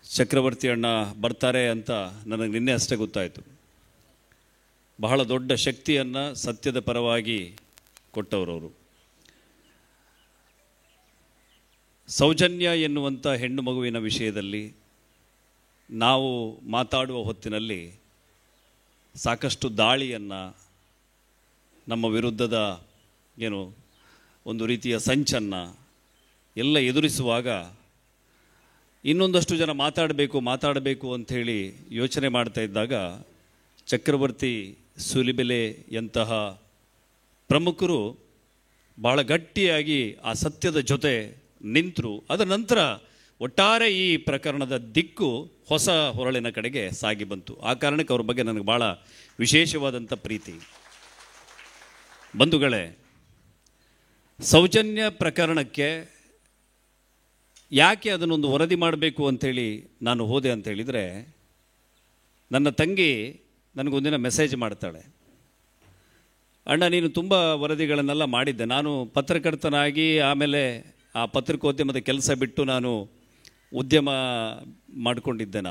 ಚಕ್ರವರ್ತಿ ಅಣ್ಣ ಬರ್ತಾರೆ ಅಂತ ನನಗೆ ನಿನ್ನೆ ಅಷ್ಟೇ ಗೊತ್ತಾಯಿತು. ಬಹಳ ದೊಡ್ಡ ಶಕ್ತಿಯನ್ನು ಸತ್ಯದ ಪರವಾಗಿ ಕೊಟ್ಟವರವರು. ಸೌಜನ್ಯ ಎನ್ನುವಂಥ ಹೆಣ್ಣು ಮಗುವಿನ ವಿಷಯದಲ್ಲಿ ನಾವು ಮಾತಾಡುವ ಹೊತ್ತಿನಲ್ಲಿ ಸಾಕಷ್ಟು ದಾಳಿಯನ್ನು, ನಮ್ಮ ವಿರುದ್ಧದ ಒಂದು ರೀತಿಯ ಸಂಚನ್ನು ಎಲ್ಲ ಎದುರಿಸುವಾಗ ಇನ್ನೊಂದಷ್ಟು ಜನ ಮಾತಾಡಬೇಕು ಅಂಥೇಳಿ ಯೋಚನೆ ಮಾಡ್ತಾ ಇದ್ದಾಗ ಚಕ್ರವರ್ತಿ ಸೂಲಿಬೆಲೆಯಂತಹ ಪ್ರಮುಖರು ಬಹಳ ಗಟ್ಟಿಯಾಗಿ ಆ ಸತ್ಯದ ಜೊತೆ ನಿಂತರು. ಅದರ ನಂತರ ಒಟ್ಟಾರೆ ಈ ಪ್ರಕರಣದ ದಿಕ್ಕು ಹೊಸ ಹೊರಳಿನ ಕಡೆಗೆ ಸಾಗಿ ಬಂತು. ಆ ಕಾರಣಕ್ಕೆ ಅವ್ರ ಬಗ್ಗೆ ನನಗೆ ಭಾಳ ವಿಶೇಷವಾದಂಥ ಪ್ರೀತಿ. ಬಂಧುಗಳೇ, ಸೌಜನ್ಯ ಪ್ರಕರಣಕ್ಕೆ ಯಾಕೆ ಅದನ್ನೊಂದು ವರದಿ ಮಾಡಬೇಕು ಅಂಥೇಳಿ ನಾನು ಹೋದೆ ಅಂತ ಹೇಳಿದರೆ, ನನ್ನ ತಂಗಿ ನನಗೊಂದಿನ ಮೆಸೇಜ್ ಮಾಡ್ತಾಳೆ, ಅಣ್ಣ ನೀನು ತುಂಬ ವರದಿಗಳನ್ನೆಲ್ಲ ಮಾಡಿದ್ದೆ, ನಾನು ಪತ್ರಕರ್ತನಾಗಿ ಆಮೇಲೆ ಆ ಪತ್ರಿಕೋದ್ಯಮದ ಕೆಲಸ ಬಿಟ್ಟು ನಾನು ಉದ್ಯಮ ಮಾಡಿಕೊಂಡಿದ್ದೆ.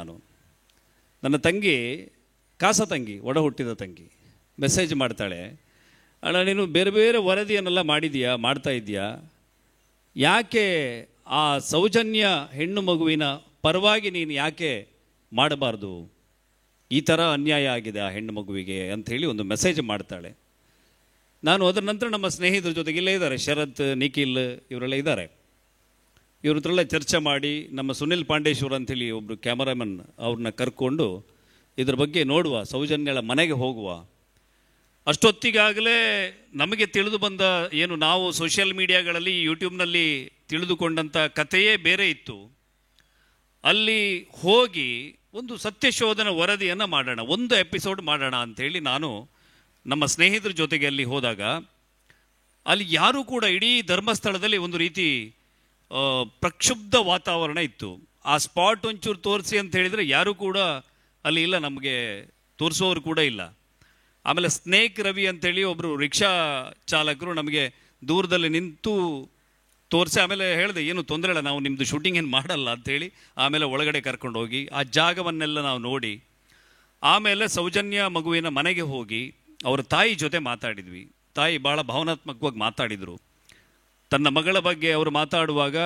ನನ್ನ ತಂಗಿ, ಕಾಸ ತಂಗಿ, ಒಡ ಹುಟ್ಟಿದ ತಂಗಿ, ಮೆಸೇಜ್ ಮಾಡ್ತಾಳೆ, ಅಣ್ಣ ನೀನು ಬೇರೆ ಬೇರೆ ವರದಿಯನ್ನೆಲ್ಲ ಮಾಡ್ತಾ ಇದೆಯಾ, ಯಾಕೆ ಆ ಸೌಜನ್ಯ ಹೆಣ್ಣು ಮಗುವಿನ ಪರವಾಗಿ ನೀನು ಯಾಕೆ ಮಾಡಬಾರ್ದು, ಈ ಥರ ಅನ್ಯಾಯ ಆಗಿದೆ ಆ ಹೆಣ್ಣು ಮಗುವಿಗೆ ಅಂಥೇಳಿ ಒಂದು ಮೆಸೇಜ್ ಮಾಡ್ತಾಳೆ. ನಾನು ಅದರ ನಂತರ ನಮ್ಮ ಸ್ನೇಹಿತರ ಜೊತೆಗೆ ಇಲ್ಲೇ ಇದ್ದಾರೆ, ಶರತ್, ನಿಖಿಲ್ ಇವರೆಲ್ಲ ಇದ್ದಾರೆ. ಇವ್ರ ಹತ್ರೆಲ್ಲ ಚರ್ಚೆ ಮಾಡಿ ನಮ್ಮ ಸುನಿಲ್ ಪಾಂಡೇಶ್ವರ್ ಅಂಥೇಳಿ ಒಬ್ಬರು ಕ್ಯಾಮರಾಮನ್ ಅವ್ರನ್ನ ಕರ್ಕೊಂಡು ಇದ್ರ ಬಗ್ಗೆ ನೋಡುವ, ಸೌಜನ್ಯಳ ಮನೆಗೆ ಹೋಗುವ. ಅಷ್ಟೊತ್ತಿಗಾಗಲೇ ನಮಗೆ ತಿಳಿದು ಬಂದ ನಾವು ಸೋಷಿಯಲ್ ಮೀಡಿಯಾಗಳಲ್ಲಿ ಯೂಟ್ಯೂಬ್ನಲ್ಲಿ ತಿಳಿದುಕೊಂಡಂಥ ಕಥೆಯೇ ಬೇರೆ ಇತ್ತು. ಅಲ್ಲಿ ಹೋಗಿ ಒಂದು ಸತ್ಯಶೋಧನ ವರದಿಯನ್ನು ಮಾಡೋಣ, ಒಂದು ಎಪಿಸೋಡ್ ಮಾಡೋಣ ಅಂಥೇಳಿ ನಾನು ನಮ್ಮ ಸ್ನೇಹಿತರ ಜೊತೆಗೆ ಅಲ್ಲಿ ಹೋದಾಗ ಅಲ್ಲಿ ಯಾರೂ ಕೂಡ, ಇಡೀ ಧರ್ಮಸ್ಥಳದಲ್ಲಿ ಒಂದು ರೀತಿ ಪ್ರಕ್ಷುಬ್ಧ ವಾತಾವರಣ ಇತ್ತು. ಆ ಸ್ಪಾಟ್ ಒಂಚೂರು ತೋರಿಸಿ ಅಂತ ಹೇಳಿದರೆ ಯಾರೂ ಕೂಡ ಅಲ್ಲಿ ಇಲ್ಲ, ನಮಗೆ ತೋರಿಸೋರು ಕೂಡ ಇಲ್ಲ. ಆಮೇಲೆ ಸ್ನೇಕ್ ರವಿ ಅಂತೇಳಿ ಒಬ್ಬರು ರಿಕ್ಷಾ ಚಾಲಕರು ನಮಗೆ ದೂರದಲ್ಲಿ ನಿಂತು ತೋರಿಸಿ, ಆಮೇಲೆ ಹೇಳಿದೆ ಏನು ತೊಂದರೆ ಇಲ್ಲ, ನಾವು ನಿಮ್ಮದು ಶೂಟಿಂಗ್ ಏನು ಮಾಡಲ್ಲ ಅಂಥೇಳಿ ಆಮೇಲೆ ಒಳಗಡೆ ಕರ್ಕೊಂಡು ಹೋಗಿ ಆ ಜಾಗವನ್ನೆಲ್ಲ ನಾವು ನೋಡಿ, ಆಮೇಲೆ ಸೌಜನ್ಯ ಮಗುವಿನ ಮನೆಗೆ ಹೋಗಿ ಅವರ ತಾಯಿ ಜೊತೆ ಮಾತಾಡಿದ್ವಿ. ತಾಯಿ ಭಾಳ ಭಾವನಾತ್ಮಕವಾಗಿ ಮಾತಾಡಿದರು. ತನ್ನ ಮಗಳ ಬಗ್ಗೆ ಅವರು ಮಾತಾಡುವಾಗ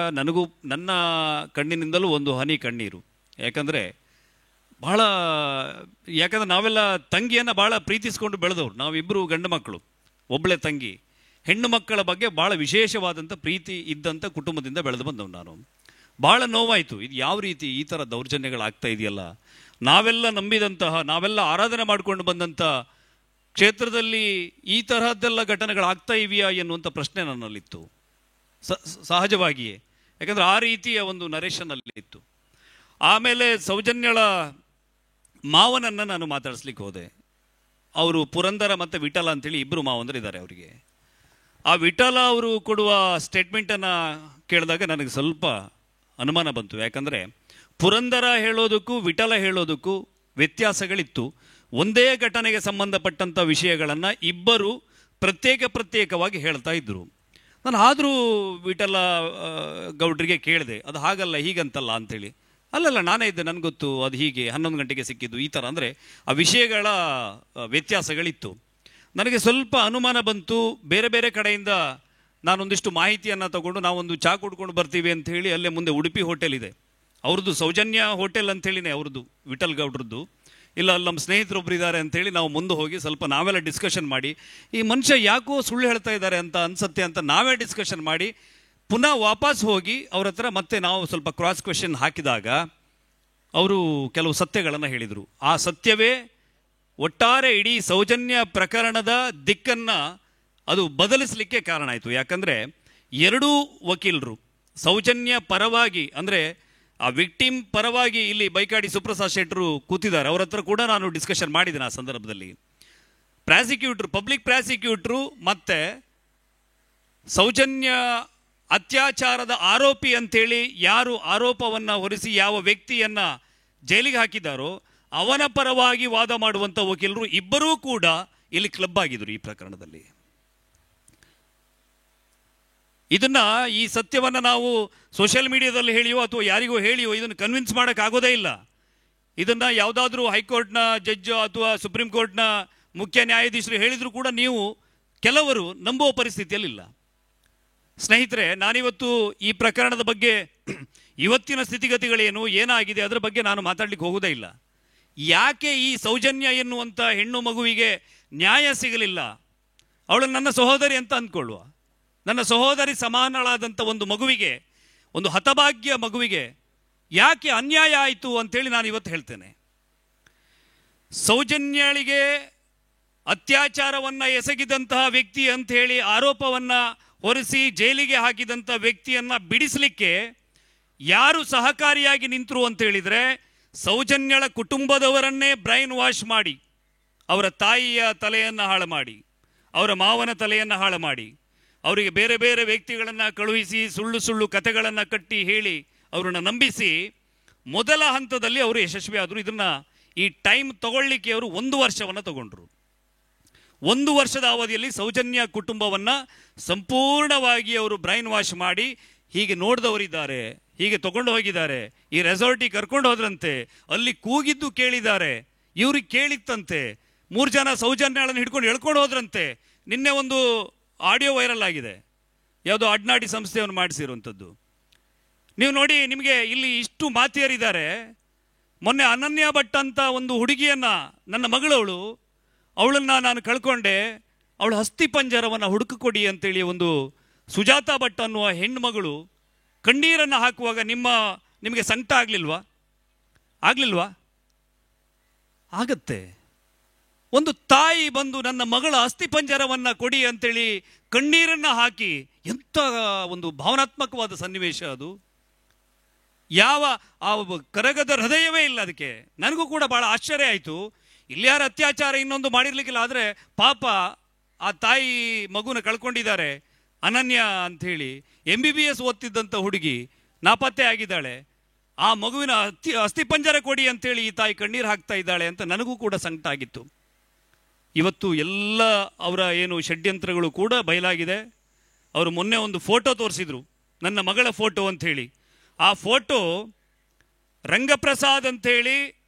ನನ್ನ ಕಣ್ಣಿನಿಂದಲೂ ಒಂದು ಹನಿ ಕಣ್ಣೀರು. ಯಾಕಂದರೆ ನಾವೆಲ್ಲ ತಂಗಿಯನ್ನು ಭಾಳ ಪ್ರೀತಿಸ್ಕೊಂಡು ಬೆಳೆದವ್ರು, ನಾವಿಬ್ಬರು ಗಂಡು ಮಕ್ಕಳು, ಒಬ್ಬಳೆ ತಂಗಿ. ಹೆಣ್ಣು ಮಕ್ಕಳ ಬಗ್ಗೆ ಭಾಳ ವಿಶೇಷವಾದಂಥ ಪ್ರೀತಿ ಇದ್ದಂಥ ಕುಟುಂಬದಿಂದ ಬೆಳೆದು ಬಂದವು ನಾನು. ಭಾಳ ನೋವಾಯಿತು, ಇದು ಯಾವ ರೀತಿ ಈ ಥರ ದೌರ್ಜನ್ಯಗಳಾಗ್ತಾ ಇದೆಯಲ್ಲ, ನಾವೆಲ್ಲ ನಂಬಿದಂತಹ, ನಾವೆಲ್ಲ ಆರಾಧನೆ ಮಾಡಿಕೊಂಡು ಬಂದಂಥ ಕ್ಷೇತ್ರದಲ್ಲಿ ಈ ತರಹದ್ದೆಲ್ಲ ಘಟನೆಗಳಾಗ್ತಾ ಇವೆಯಾ ಎನ್ನುವಂಥ ಪ್ರಶ್ನೆ ನನ್ನಲ್ಲಿತ್ತು ಸಹಜವಾಗಿಯೇ. ಯಾಕಂದರೆ ಆ ರೀತಿಯ ಒಂದು ನರೇಶನಲ್ಲಿ ಇತ್ತು. ಆಮೇಲೆ ಸೌಜನ್ಯಳ ಮಾವನನ್ನು ನಾನು ಮಾತಾಡಿಸ್ಲಿಕ್ಕೆ ಹೋದೆ. ಅವರು ಪುರಂದರ ಮತ್ತು ವಿಠಲ ಅಂತೇಳಿ ಇಬ್ಬರು ಮಾವಂದರಿದ್ದಾರೆ ಅವರಿಗೆ. ಆ ವಿಠಲ ಅವರು ಕೊಡುವ ಸ್ಟೇಟ್ಮೆಂಟನ್ನು ಕೇಳಿದಾಗ ನನಗೆ ಸ್ವಲ್ಪ ಅನುಮಾನ ಬಂತು. ಯಾಕಂದರೆ ಪುರಂದರ ಹೇಳೋದಕ್ಕೂ ವಿಠಲ ಹೇಳೋದಕ್ಕೂ ವ್ಯತ್ಯಾಸಗಳಿತ್ತು. ಒಂದೇ ಘಟನೆಗೆ ಸಂಬಂಧಪಟ್ಟಂಥ ವಿಷಯಗಳನ್ನು ಇಬ್ಬರು ಪ್ರತ್ಯೇಕವಾಗಿ ಹೇಳ್ತಾ ಇದ್ದರು. ನಾನು ಆದರೂ ವಿಠಲ ಗೌಡ್ರಿಗೆ ಕೇಳಿದೆ, ಅದು ಹಾಗಲ್ಲ ಹೀಗಂತಲ್ಲ ಅಂಥೇಳಿ. ಅಲ್ಲಲ್ಲ ನಾನೇ ಇದ್ದೆ, ನನಗೆ ಗೊತ್ತು, ಅದು ಹೀಗೆ 11 ಗಂಟೆಗೆ ಸಿಕ್ಕಿದ್ದು ಈ ಥರ. ಅಂದರೆ ಆ ವಿಷಯಗಳ ವ್ಯತ್ಯಾಸಗಳಿತ್ತು. ನನಗೆ ಸ್ವಲ್ಪ ಅನುಮಾನ ಬಂತು. ಬೇರೆ ಬೇರೆ ಕಡೆಯಿಂದ ನಾನೊಂದಿಷ್ಟು ಮಾಹಿತಿಯನ್ನು ತಗೊಂಡು ನಾವೊಂದು ಚಾ ಕುಡ್ಕೊಂಡು ಬರ್ತೀವಿ ಅಂಥೇಳಿ ಅಲ್ಲೇ ಮುಂದೆ ಉಡುಪಿ ಹೋಟೆಲ್ ಇದೆ ಅವ್ರದ್ದು, ಸೌಜನ್ಯ ಹೋಟೆಲ್ ಅಂಥೇಳಿನೇ ಅವ್ರದ್ದು, ವಿಠಲ್ ಗೌಡ್ರದ್ದು. ಇಲ್ಲ ಅಲ್ಲಿ ನಮ್ಮ ಸ್ನೇಹಿತರೊಬ್ಬರು ಇದ್ದಾರೆ ಅಂಥೇಳಿ ನಾವು ಮುಂದೆ ಹೋಗಿ ಸ್ವಲ್ಪ ನಾವೆಲ್ಲ ಡಿಸ್ಕಷನ್ ಮಾಡಿ, ಈ ಮನುಷ್ಯ ಯಾಕೋ ಸುಳ್ಳು ಹೇಳ್ತಾ ಇದ್ದಾರೆ ಅಂತ ಅನ್ಸತ್ತೆ ಅಂತ ನಾವೇ ಡಿಸ್ಕಷನ್ ಮಾಡಿ ಪುನಃ ವಾಪಸ್ ಹೋಗಿ ಅವ್ರ ಹತ್ರ ಮತ್ತೆ ನಾವು ಸ್ವಲ್ಪ ಕ್ರಾಸ್ ಕ್ವೆಶ್ಚನ್ ಹಾಕಿದಾಗ ಅವರು ಕೆಲವು ಸತ್ಯಗಳನ್ನು ಹೇಳಿದರು. ಆ ಸತ್ಯವೇ ಒಟ್ಟಾರೆ ಇಡೀ ಸೌಜನ್ಯ ಪ್ರಕರಣದ ದಿಕ್ಕನ್ನು ಅದು ಬದಲಿಸಲಿಕ್ಕೆ ಕಾರಣ ಆಯಿತು. ಯಾಕಂದರೆ ಎರಡೂ ವಕೀಲರು ಸೌಜನ್ಯ ಪರವಾಗಿ, ಅಂದರೆ ಆ ವಿಕ್ಟಿಮ್ ಪರವಾಗಿ ಇಲ್ಲಿ ಬೈಕಾಡಿ ಸುಪ್ರಸಾದ್ ಶೆಟ್ಟರು ಕೂತಿದ್ದಾರೆ, ಅವ್ರ ಹತ್ರ ಕೂಡ ನಾನು ಡಿಸ್ಕಷನ್ ಮಾಡಿದ್ದೇನೆ. ಆ ಸಂದರ್ಭದಲ್ಲಿ ಪಬ್ಲಿಕ್ ಪ್ರಾಸಿಕ್ಯೂಟ್ರು ಮತ್ತು ಸೌಜನ್ಯ ಅತ್ಯಾಚಾರದ ಆರೋಪಿ ಅಂಥೇಳಿ ಯಾರು ಆರೋಪವನ್ನು ಹೊರಿಸಿ ಯಾವ ವ್ಯಕ್ತಿಯನ್ನು ಜೈಲಿಗೆ ಹಾಕಿದ್ದಾರೋ ಅವನ ಪರವಾಗಿ ವಾದ ಮಾಡುವಂಥ ವಕೀಲರು ಇಬ್ಬರೂ ಕೂಡ ಇಲ್ಲಿ ಕ್ಲಬ್ ಆಗಿದ್ರು ಈ ಪ್ರಕರಣದಲ್ಲಿ. ಇದನ್ನ ಈ ಸತ್ಯವನ್ನು ನಾವು ಸೋಷಿಯಲ್ ಮೀಡಿಯಾದಲ್ಲಿ ಹೇಳಿಯೋ ಅಥವಾ ಯಾರಿಗೋ ಹೇಳಿಯೋ ಇದನ್ನು ಕನ್ವಿನ್ಸ್ ಮಾಡೋಕ್ಕಾಗೋದೇ ಇಲ್ಲ. ಇದನ್ನು ಯಾವುದಾದ್ರೂ ಹೈಕೋರ್ಟ್ನ ಜಡ್ಜ್ ಅಥವಾ ಸುಪ್ರೀಂ ಕೋರ್ಟ್ನ ಮುಖ್ಯ ನ್ಯಾಯಾಧೀಶರು ಹೇಳಿದರೂ ಕೂಡ ನೀವು ಕೆಲವರು ನಂಬುವ ಪರಿಸ್ಥಿತಿಯಲ್ಲಿಲ್ಲ. ಸ್ನೇಹಿತರೆ, ನಾನಿವತ್ತು ಈ ಪ್ರಕರಣದ ಬಗ್ಗೆ ಇವತ್ತಿನ ಸ್ಥಿತಿಗತಿಗಳೇನು ಏನಾಗಿದೆ ಅದರ ಬಗ್ಗೆ ನಾನು ಮಾತಾಡ್ಲಿಕ್ಕೆ ಹೋಗೋದೇ ಇಲ್ಲ. ಯಾಕೆ ಈ ಸೌಜನ್ಯ ಎನ್ನುವಂಥ ಹೆಣ್ಣು ಮಗುವಿಗೆ ನ್ಯಾಯ ಸಿಗಲಿಲ್ಲ? ಅವಳು ನನ್ನ ಸಹೋದರಿ ಅಂತ ಅಂದ್ಕೊಳ್ಳುವ, ನನ್ನ ಸಹೋದರಿ ಸಮಾನಳಾದಂಥ ಒಂದು ಮಗುವಿಗೆ, ಒಂದು ಹತಭಾಗ್ಯ ಮಗುವಿಗೆ ಯಾಕೆ ಅನ್ಯಾಯ ಆಯಿತು ಅಂತೇಳಿ ನಾನು ಇವತ್ತು ಹೇಳ್ತೇನೆ. ಸೌಜನ್ಯಳಿಗೆ ಅತ್ಯಾಚಾರವನ್ನು ಎಸಗಿದಂತಹ ವ್ಯಕ್ತಿ ಅಂಥೇಳಿ ಆರೋಪವನ್ನು ಹೊರಿಸಿ ಜೈಲಿಗೆ ಹಾಕಿದಂಥ ವ್ಯಕ್ತಿಯನ್ನು ಬಿಡಿಸಲಿಕ್ಕೆ ಯಾರು ಸಹಕಾರಿಯಾಗಿ ನಿಂತರು ಅಂತೇಳಿದರೆ, ಸೌಜನ್ಯಳ ಕುಟುಂಬದವರನ್ನೇ ಬ್ರೈನ್ ವಾಶ್ ಮಾಡಿ, ಅವರ ತಾಯಿಯ ತಲೆಯನ್ನು ಹಾಳು ಮಾಡಿ, ಅವರ ಮಾವನ ತಲೆಯನ್ನು ಹಾಳು ಮಾಡಿ, ಅವರಿಗೆ ಬೇರೆ ಬೇರೆ ವ್ಯಕ್ತಿಗಳನ್ನು ಕಳುಹಿಸಿ ಸುಳ್ಳು ಸುಳ್ಳು ಕಥೆಗಳನ್ನು ಕಟ್ಟಿ ಹೇಳಿ ಅವರನ್ನು ನಂಬಿಸಿ ಮೊದಲ ಹಂತದಲ್ಲಿ ಅವರು ಯಶಸ್ವಿ ಆದರು. ಇದನ್ನು ಈ ಟೈಮ್ ತಗೊಳ್ಳಿಕ್ಕೆ ಅವರು 1 ವರ್ಷವನ್ನು ತಗೊಂಡ್ರು. 1 ವರ್ಷದ ಅವಧಿಯಲ್ಲಿ ಸೌಜನ್ಯ ಕುಟುಂಬವನ್ನು ಸಂಪೂರ್ಣವಾಗಿ ಅವರು ಬ್ರೈನ್ ವಾಶ್ ಮಾಡಿ, ಹೀಗೆ ನೋಡಿದವರಿದ್ದಾರೆ, ಹೀಗೆ ತಗೊಂಡು ಹೋಗಿದ್ದಾರೆ, ಈ ರೆಸಾರ್ಟಿಗೆ ಕರ್ಕೊಂಡು ಹೋದ್ರಂತೆ, ಅಲ್ಲಿ ಕೂಗಿದ್ದು ಕೇಳಿದ್ದಾರೆ, ಇವ್ರಿಗೆ ಕೇಳಿತ್ತಂತೆ, 3 ಜನ ಸೌಜನ್ಯಗಳನ್ನು ಹಿಡ್ಕೊಂಡು ಎಳ್ಕೊಂಡು ಹೋದ್ರಂತೆ. ನಿನ್ನೆ ಒಂದು ಆಡಿಯೋ ವೈರಲ್ ಆಗಿದೆ, ಯಾವುದೋ ಅಡ್ನಾಡಿ ಸಂಸ್ಥೆಯನ್ನು ಮಾಡಿಸಿರುವಂಥದ್ದು. ನೀವು ನೋಡಿ, ನಿಮಗೆ ಇಲ್ಲಿ ಇಷ್ಟು ಮಾತಿಯರಿದ್ದಾರೆ. ಮೊನ್ನೆ ಅನನ್ಯ ಭಟ್ ಅಂತ ಒಂದು ಹುಡುಗಿಯನ್ನು, ನನ್ನ ಮಗಳವಳು, ಅವಳನ್ನು ನಾನು ಕಳ್ಕೊಂಡೆ, ಅವಳು ಅಸ್ಥಿ ಪಂಜರವನ್ನು ಹುಡುಕಿಕೊಡಿ ಅಂತೇಳಿ ಒಂದು ಸುಜಾತಾ ಭಟ್ ಅನ್ನುವ ಹೆಣ್ಣು ಮಗಳು ಕಣ್ಣೀರನ್ನು ಹಾಕುವಾಗ ನಿಮಗೆ ಸಂಕಟ ಆಗಲಿಲ್ವಾ? ಆಗತ್ತೆ. ಒಂದು ತಾಯಿ ಬಂದು ನನ್ನ ಮಗಳ ಅಸ್ಥಿ ಪಂಜರವನ್ನು ಕೊಡಿ ಅಂತೇಳಿ ಕಣ್ಣೀರನ್ನು ಹಾಕಿ, ಎಂಥ ಒಂದು ಭಾವನಾತ್ಮಕವಾದ ಸನ್ನಿವೇಶ ಅದು. ಯಾವ ಆ ಕರಗದ ಹೃದಯವೇ ಇಲ್ಲ ಅದಕ್ಕೆ. ನನಗೂ ಕೂಡ ಭಾಳ ಆಶ್ಚರ್ಯ ಆಯಿತು. ಇಲ್ಲಿ ಯಾರು ಅತ್ಯಾಚಾರ ಇನ್ನೊಂದು ಮಾಡಿರ್ಲಿಕ್ಕಿಲ್ಲ, ಆದರೆ ಪಾಪ ಆ ತಾಯಿ ಮಗುನ ಕಳ್ಕೊಂಡಿದ್ದಾರೆ. ಅನನ್ಯ ಅಂಥೇಳಿ MBBS ಓದ್ತಿದ್ದಂಥ ಹುಡುಗಿ ನಾಪತ್ತೆ ಆಗಿದ್ದಾಳೆ. ಆ ಮಗುವಿನ ಅಸ್ಥಿ ಪಂಜರ ಕೊಡಿ ಅಂತೇಳಿ ಈ ತಾಯಿ ಕಣ್ಣೀರು ಹಾಕ್ತಾ ಇದ್ದಾಳೆ ಅಂತ ನನಗೂ ಕೂಡ ಸಂಕಟ ಆಗಿತ್ತು. ಇವತ್ತು ಎಲ್ಲ ಅವರ ಏನು ಷಡ್ಯಂತ್ರಗಳು ಕೂಡ ಬಯಲಾಗಿದೆ. ಅವರು ಮೊನ್ನೆ ಒಂದು ಫೋಟೋ ತೋರಿಸಿದ್ರು, ನನ್ನ ಮಗಳ ಫೋಟೋ ಅಂಥೇಳಿ. ಆ ಫೋಟೋ ರಂಗಪ್ರಸಾದ್ ಅಂಥೇಳಿ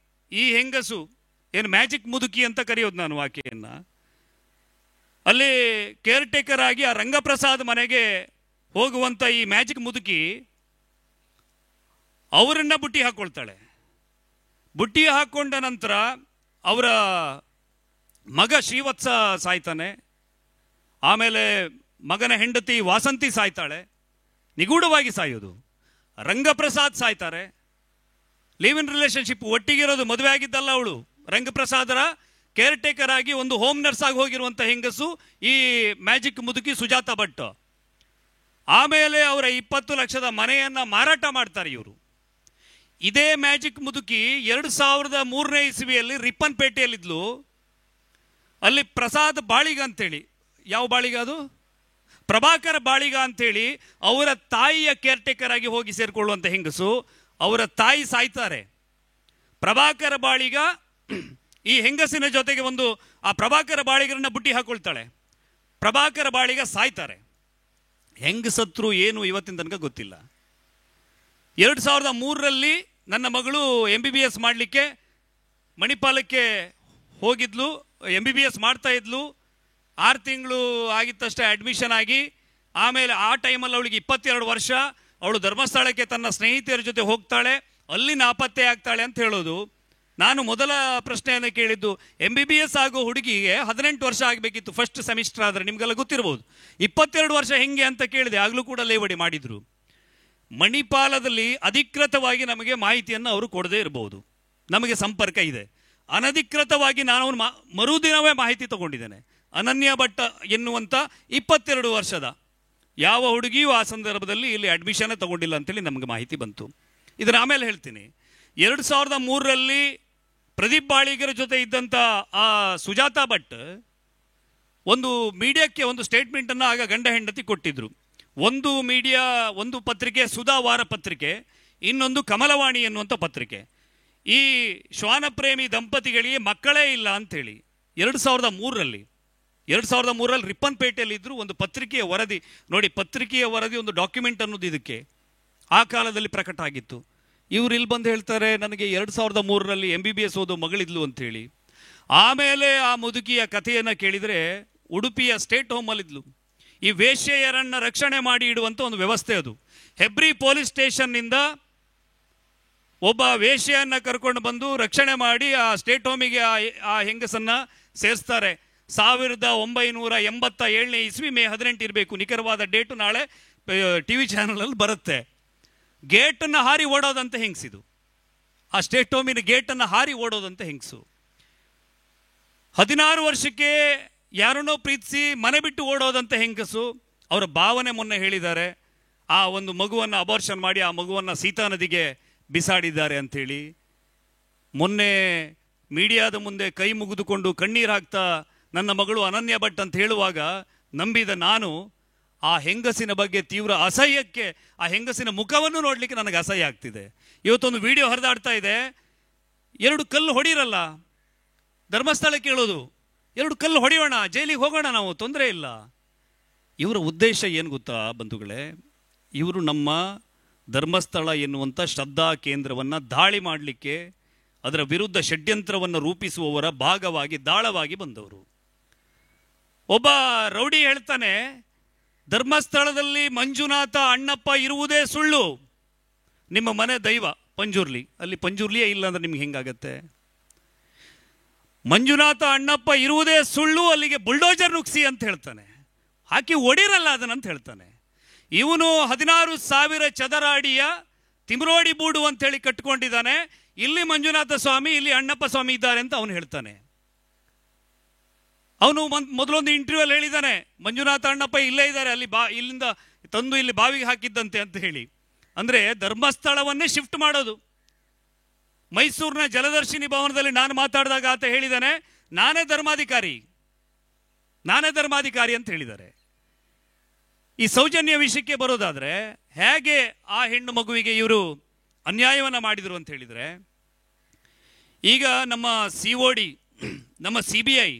ಈ ಹೆಂಗಸು, ಏನು ಮ್ಯಾಜಿಕ್ ಮುದುಕಿ ಅಂತ ಕರೆಯೋದು ನಾನು ಆಕೆಯನ್ನು, ಅಲ್ಲಿ ಕೇರ್ ಟೇಕರ್ ಆಗಿ ಆ ರಂಗಪ್ರಸಾದ್ ಮನೆಗೆ ಹೋಗುವಂಥ ಈ ಮ್ಯಾಜಿಕ್ ಮುದುಕಿ ಅವರನ್ನ ಬುಟ್ಟಿ ಹಾಕ್ಕೊಳ್ತಾಳೆ. ಬುಟ್ಟಿ ಹಾಕ್ಕೊಂಡ ನಂತರ ಅವರ ಮಗ ಶ್ರೀವತ್ಸ ಸಾಯ್ತಾನೆ. ಆಮೇಲೆ ಮಗನ ಹೆಂಡತಿ ವಾಸಂತಿ ಸಾಯ್ತಾಳೆ, ನಿಗೂಢವಾಗಿ ಸಾಯೋದು. ರಂಗಪ್ರಸಾದ್ ಸಾಯ್ತಾರೆ. ಲಿವ್ ಇನ್ ರಿಲೇಷನ್ಶಿಪ್, ಒಟ್ಟಿಗಿರೋದು, ಮದುವೆ ಆಗಿದ್ದಲ್ಲ ಅವಳು. ರಂಗಪ್ರಸಾದರ ಕೇರ್ ಟೇಕರ್ ಆಗಿ ಒಂದು ಹೋಮ್ ನರ್ಸ್ ಆಗಿ ಹೋಗಿರುವಂಥ ಹೆಂಗಸು ಈ ಮ್ಯಾಜಿಕ್ ಮುದುಕಿ ಸುಜಾತಾ ಭಟ್. ಆಮೇಲೆ ಅವರ 20 ಲಕ್ಷದ ಮನೆಯನ್ನು ಮಾರಾಟ ಮಾಡ್ತಾರೆ ಇವರು. ಇದೇ ಮ್ಯಾಜಿಕ್ ಮುದುಕಿ 2003ನೇ ಇಸ್ವಿಯಲ್ಲಿ ರಿಪ್ಪನ್ಪೇಟೆಯಲ್ಲಿದ್ಲು. ಅಲ್ಲಿ ಪ್ರಸಾದ್ ಬಾಳಿಗ ಅಂತೇಳಿ, ಯಾವ ಬಾಳಿಗ ಅದು? ಪ್ರಭಾಕರ ಬಾಳಿಗ ಅಂತೇಳಿ ಅವರ ತಾಯಿಯ ಕೇರ್ ಟೇಕರ್ ಆಗಿ ಹೋಗಿ ಸೇರಿಕೊಳ್ಳುವಂಥ ಹೆಂಗಸು. ಅವರ ತಾಯಿ ಸಾಯ್ತಾರೆ. ಪ್ರಭಾಕರ ಬಾಳಿಗ ಈ ಹೆಂಗಸಿನ ಜೊತೆಗೆ ಆ ಪ್ರಭಾಕರ ಬಾಳಿಗರನ್ನ ಬುಟ್ಟಿ ಹಾಕೊಳ್ತಾಳೆ. ಪ್ರಭಾಕರ ಬಾಳಿಗ ಸಾಯ್ತಾರೆ. ಹೆಂಗಸತ್ರು ಏನು ಇವತ್ತಿನ ತನಕ ಗೊತ್ತಿಲ್ಲ. 2003ರಲ್ಲಿ ನನ್ನ ಮಗಳು MBBS ಮಾಡಲಿಕ್ಕೆ ಮಣಿಪಾಲಕ್ಕೆ ಹೋಗಿದ್ಲು. MBBS ಮಾಡ್ತಾ ಇದ್ಲು. 6 ತಿಂಗಳು ಆಗಿತ್ತಷ್ಟೇ ಅಡ್ಮಿಷನ್ ಆಗಿ. ಆಮೇಲೆ ಆ ಟೈಮಲ್ಲಿ ಅವಳಿಗೆ 22 ವರ್ಷ. ಅವಳು ಧರ್ಮಸ್ಥಳಕ್ಕೆ ತನ್ನ ಸ್ನೇಹಿತರ ಜೊತೆ ಹೋಗ್ತಾಳೆ, ಅಲ್ಲಿ ನಾಪತ್ತೆ ಆಗ್ತಾಳೆ ಅಂತ ಹೇಳೋದು. ನಾನು ಮೊದಲ ಪ್ರಶ್ನೆಯನ್ನು ಕೇಳಿದ್ದು, MBBS ಆಗೋ ಹುಡುಗಿಗೆ 18 ವರ್ಷ ಆಗಬೇಕಿತ್ತು ಫಸ್ಟ್ ಸೆಮಿಸ್ಟರ್ ಆದರೆ, ನಿಮಗೆಲ್ಲ ಗೊತ್ತಿರ್ಬೋದು. 22 ವರ್ಷ ಹೆಂಗೆ ಅಂತ ಕೇಳಿದೆ, ಆಗಲೂ ಕೂಡ ಲೇವಡಿ ಮಾಡಿದರು. ಮಣಿಪಾಲದಲ್ಲಿ ಅಧಿಕೃತವಾಗಿ ನಮಗೆ ಮಾಹಿತಿಯನ್ನು ಅವರು ಕೊಡದೇ ಇರಬಹುದು, ನಮಗೆ ಸಂಪರ್ಕ ಇದೆ. ಅನಧಿಕೃತವಾಗಿ ನಾನು ಮರುದಿನವೇ ಮಾಹಿತಿ ತಗೊಂಡಿದ್ದೇನೆ. ಅನನ್ಯ ಭಟ್ ಎನ್ನುವಂಥ 22 ವರ್ಷದ ಯಾವ ಹುಡುಗಿಯೂ ಆ ಸಂದರ್ಭದಲ್ಲಿ ಇಲ್ಲಿ ಅಡ್ಮಿಷನ್ ತಗೊಂಡಿಲ್ಲ ಅಂತೇಳಿ ನಮಗೆ ಮಾಹಿತಿ ಬಂತು. ಇದನ್ನು ಆಮೇಲೆ ಹೇಳ್ತೀನಿ. 2003ರಲ್ಲಿ ಪ್ರದೀಪ್ ಬಾಳಿಗರ ಜೊತೆ ಇದ್ದಂಥ ಆ ಸುಜಾತಾ ಭಟ್ ಒಂದು ಮೀಡಿಯಾಕ್ಕೆ ಒಂದು ಸ್ಟೇಟ್ಮೆಂಟನ್ನು ಆಗ ಗಂಡ ಹೆಂಡತಿ ಕೊಟ್ಟಿದ್ರು. ಒಂದು ಮೀಡಿಯಾ, ಒಂದು ಪತ್ರಿಕೆ ಸುಧಾ ವಾರ ಪತ್ರಿಕೆ, ಇನ್ನೊಂದು ಕಮಲವಾಣಿ ಎನ್ನುವಂಥ ಪತ್ರಿಕೆ. ಈ ಶ್ವಾನಪ್ರೇಮಿ ದಂಪತಿಗಳಿಗೆ ಮಕ್ಕಳೇ ಇಲ್ಲ ಅಂಥೇಳಿ 2003ರಲ್ಲಿ 2003 ರಿಪ್ಪನ್ಪೇಟೆಯಲ್ಲಿ ಇದ್ರು. ಒಂದು ಪತ್ರಿಕೆಯ ವರದಿ ನೋಡಿ, ಪತ್ರಿಕೆಯ ವರದಿ ಒಂದು ಡಾಕ್ಯುಮೆಂಟ್ ಅನ್ನೋದು ಇದಕ್ಕೆ ಆ ಕಾಲದಲ್ಲಿ ಪ್ರಕಟ ಆಗಿತ್ತು. ಇವ್ರು ಇಲ್ಲಿ ಬಂದು ಹೇಳ್ತಾರೆ ನನಗೆ 2003 MBBS ಓದೋ ಮಗಳಿದ್ಲು ಅಂತೇಳಿ. ಆಮೇಲೆ ಆ ಮುದುಕಿಯ ಕಥೆಯನ್ನು ಕೇಳಿದರೆ ಉಡುಪಿಯ ಸ್ಟೇಟ್ ಹೋಮಲ್ಲಿದ್ಲು. ಈ ವೇಶ್ಯೆಯರನ್ನು ರಕ್ಷಣೆ ಮಾಡಿ ಇಡುವಂಥ ಒಂದು ವ್ಯವಸ್ಥೆ ಅದು. ಹೆಬ್ರಿ ಪೊಲೀಸ್ ಸ್ಟೇಷನ್ನಿಂದ ಒಬ್ಬ ವೇಶ್ಯೆಯನ್ನು ಕರ್ಕೊಂಡು ಬಂದು ರಕ್ಷಣೆ ಮಾಡಿ ಆ ಸ್ಟೇಟ್ ಹೋಮಿಗೆ ಆ ಹೆಂಗಸನ್ನು ಸೇರಿಸ್ತಾರೆ. 1987 ಇಸ್ವಿ ಮೇ 18 ಇರಬೇಕು, ನಿಖರವಾದ ಡೇಟು ನಾಳೆ TV ಚಾನಲಲ್ಲಿ ಬರುತ್ತೆ. ಗೇಟನ್ನು ಹಾರಿ ಓಡೋದಂತ ಹೆಂಗಸಿದು, ಆ ಸ್ಟೇಟ್ ಹೋಮಿನ ಗೇಟನ್ನು ಹಾರಿ ಓಡೋದಂತ ಹೆಂಗಸು. 16 ವರ್ಷಕ್ಕೆ ಯಾರನ್ನೋ ಪ್ರೀತಿಸಿ ಮನೆ ಬಿಟ್ಟು ಓಡೋದಂತ ಹೆಂಗಸು. ಅವರ ಭಾವನೆ ಮೊನ್ನೆ ಹೇಳಿದ್ದಾರೆ, ಆ ಒಂದು ಮಗುವನ್ನು ಅಬಾರ್ಷನ್ ಮಾಡಿ ಆ ಮಗುವನ್ನು ಸೀತಾ ನದಿಗೆ ಬಿಸಾಡಿದ್ದಾರೆ ಅಂಥೇಳಿ. ಮೊನ್ನೆ ಮೀಡಿಯಾದ ಮುಂದೆ ಕೈ ಮುಗಿದುಕೊಂಡು ಕಣ್ಣೀರು ಹಾಕ್ತಾ ನನ್ನ ಮಗಳು ಅನನ್ಯ ಭಟ್ ಅಂತ ಹೇಳುವಾಗ ನಂಬಿದ ನಾನು ಆ ಹೆಂಗಸಿನ ಬಗ್ಗೆ ತೀವ್ರ ಅಸಹ್ಯಕ್ಕೆ, ಆ ಹೆಂಗಸಿನ ಮುಖವನ್ನು ನೋಡಲಿಕ್ಕೆ ನನಗೆ ಅಸಹ್ಯ ಆಗ್ತಿದೆ. ಇವತ್ತೊಂದು ವಿಡಿಯೋ ಹರಿದಾಡ್ತಾ ಇದೆ, 2 ಕಲ್ಲು ಹೊಡಿರಲ್ಲ, ಧರ್ಮಸ್ಥಳಕ್ಕೆ ಹೇಳೋದು 2 ಕಲ್ಲು ಹೊಡೆಯೋಣ, ಜೈಲಿಗೆ ಹೋಗೋಣ ನಾವು, ತೊಂದರೆ ಇಲ್ಲ. ಇವರ ಉದ್ದೇಶ ಏನು ಗೊತ್ತಾ ಬಂಧುಗಳೇ? ಇವರು ನಮ್ಮ ಧರ್ಮಸ್ಥಳ ಎನ್ನುವಂಥ ಶ್ರದ್ಧಾ ಕೇಂದ್ರವನ್ನು ದಾಳಿ ಮಾಡಲಿಕ್ಕೆ, ಅದರ ವಿರುದ್ಧ ಷಡ್ಯಂತ್ರವನ್ನು ರೂಪಿಸುವವರ ಭಾಗವಾಗಿ ದಾಳವಾಗಿ ಬಂದವರು. ಒಬ್ಬ ರೌಡಿ ಹೇಳ್ತಾನೆ, ಧರ್ಮಸ್ಥಳದಲ್ಲಿ ಮಂಜುನಾಥ ಅಣ್ಣಪ್ಪ ಇರುವುದೇ ಸುಳ್ಳು, ನಿಮ್ಮ ಮನೆ ದೈವ ಪಂಜುರ್ಲಿ, ಅಲ್ಲಿ ಪಂಜುರ್ಲಿಯೇ ಇಲ್ಲ ಅಂದ್ರೆ ನಿಮ್ಗೆ ಹೆಂಗಾಗತ್ತೆ? ಮಂಜುನಾಥ ಅಣ್ಣಪ್ಪ ಇರುವುದೇ ಸುಳ್ಳು, ಅಲ್ಲಿಗೆ ಬುಲ್ಡೋಜರ್ ನುಗ್ಸಿ ಅಂತ ಹೇಳ್ತಾನೆ, ಹಾಕಿ ಒಡಿರಲ್ಲ ಅದನ್ನಂತ ಹೇಳ್ತಾನೆ. ಇವನು 16,000 ಚದರ ಅಡಿಯ ತಿಮ್ರೋಡಿ ಬೂಡು ಅಂತ ಹೇಳಿ ಕಟ್ಕೊಂಡಿದ್ದಾನೆ. ಇಲ್ಲಿ ಮಂಜುನಾಥ ಸ್ವಾಮಿ, ಇಲ್ಲಿ ಅಣ್ಣಪ್ಪ ಸ್ವಾಮಿ ಇದ್ದಾರೆ ಅಂತ ಅವನು ಹೇಳ್ತಾನೆ. ಅವನು ಮೊದಲೊಂದು ಇಂಟರ್ವ್ಯೂಲ್ಲಿ ಹೇಳಿದ್ದಾನೆ, ಮಂಜುನಾಥ ಅಣ್ಣಪ್ಪ ಇಲ್ಲೇ ಇದ್ದಾರೆ, ಅಲ್ಲಿ ಇಲ್ಲಿಂದ ತಂದು ಇಲ್ಲಿ ಬಾವಿಗೆ ಹಾಕಿದ್ದಂತೆ ಅಂತ ಹೇಳಿ. ಅಂದರೆ ಧರ್ಮಸ್ಥಳವನ್ನೇ ಶಿಫ್ಟ್ ಮಾಡೋದು. ಮೈಸೂರಿನ ಜಲದರ್ಶಿನಿ ಭವನದಲ್ಲಿ ನಾನು ಮಾತಾಡಿದಾಗ ಆತ ಹೇಳಿದ್ದಾನೆ, ನಾನೇ ಧರ್ಮಾಧಿಕಾರಿ ಅಂತ ಹೇಳಿದ್ದಾರೆ. ಈ ಸೌಜನ್ಯ ವಿಷಯಕ್ಕೆ ಬರೋದಾದ್ರೆ, ಹೇಗೆ ಆ ಹೆಣ್ಣು ಮಗುವಿಗೆ ಇವರು ಅನ್ಯಾಯವನ್ನು ಮಾಡಿದರು ಅಂತ ಹೇಳಿದರೆ, ಈಗ ನಮ್ಮ COD, ನಮ್ಮ CBI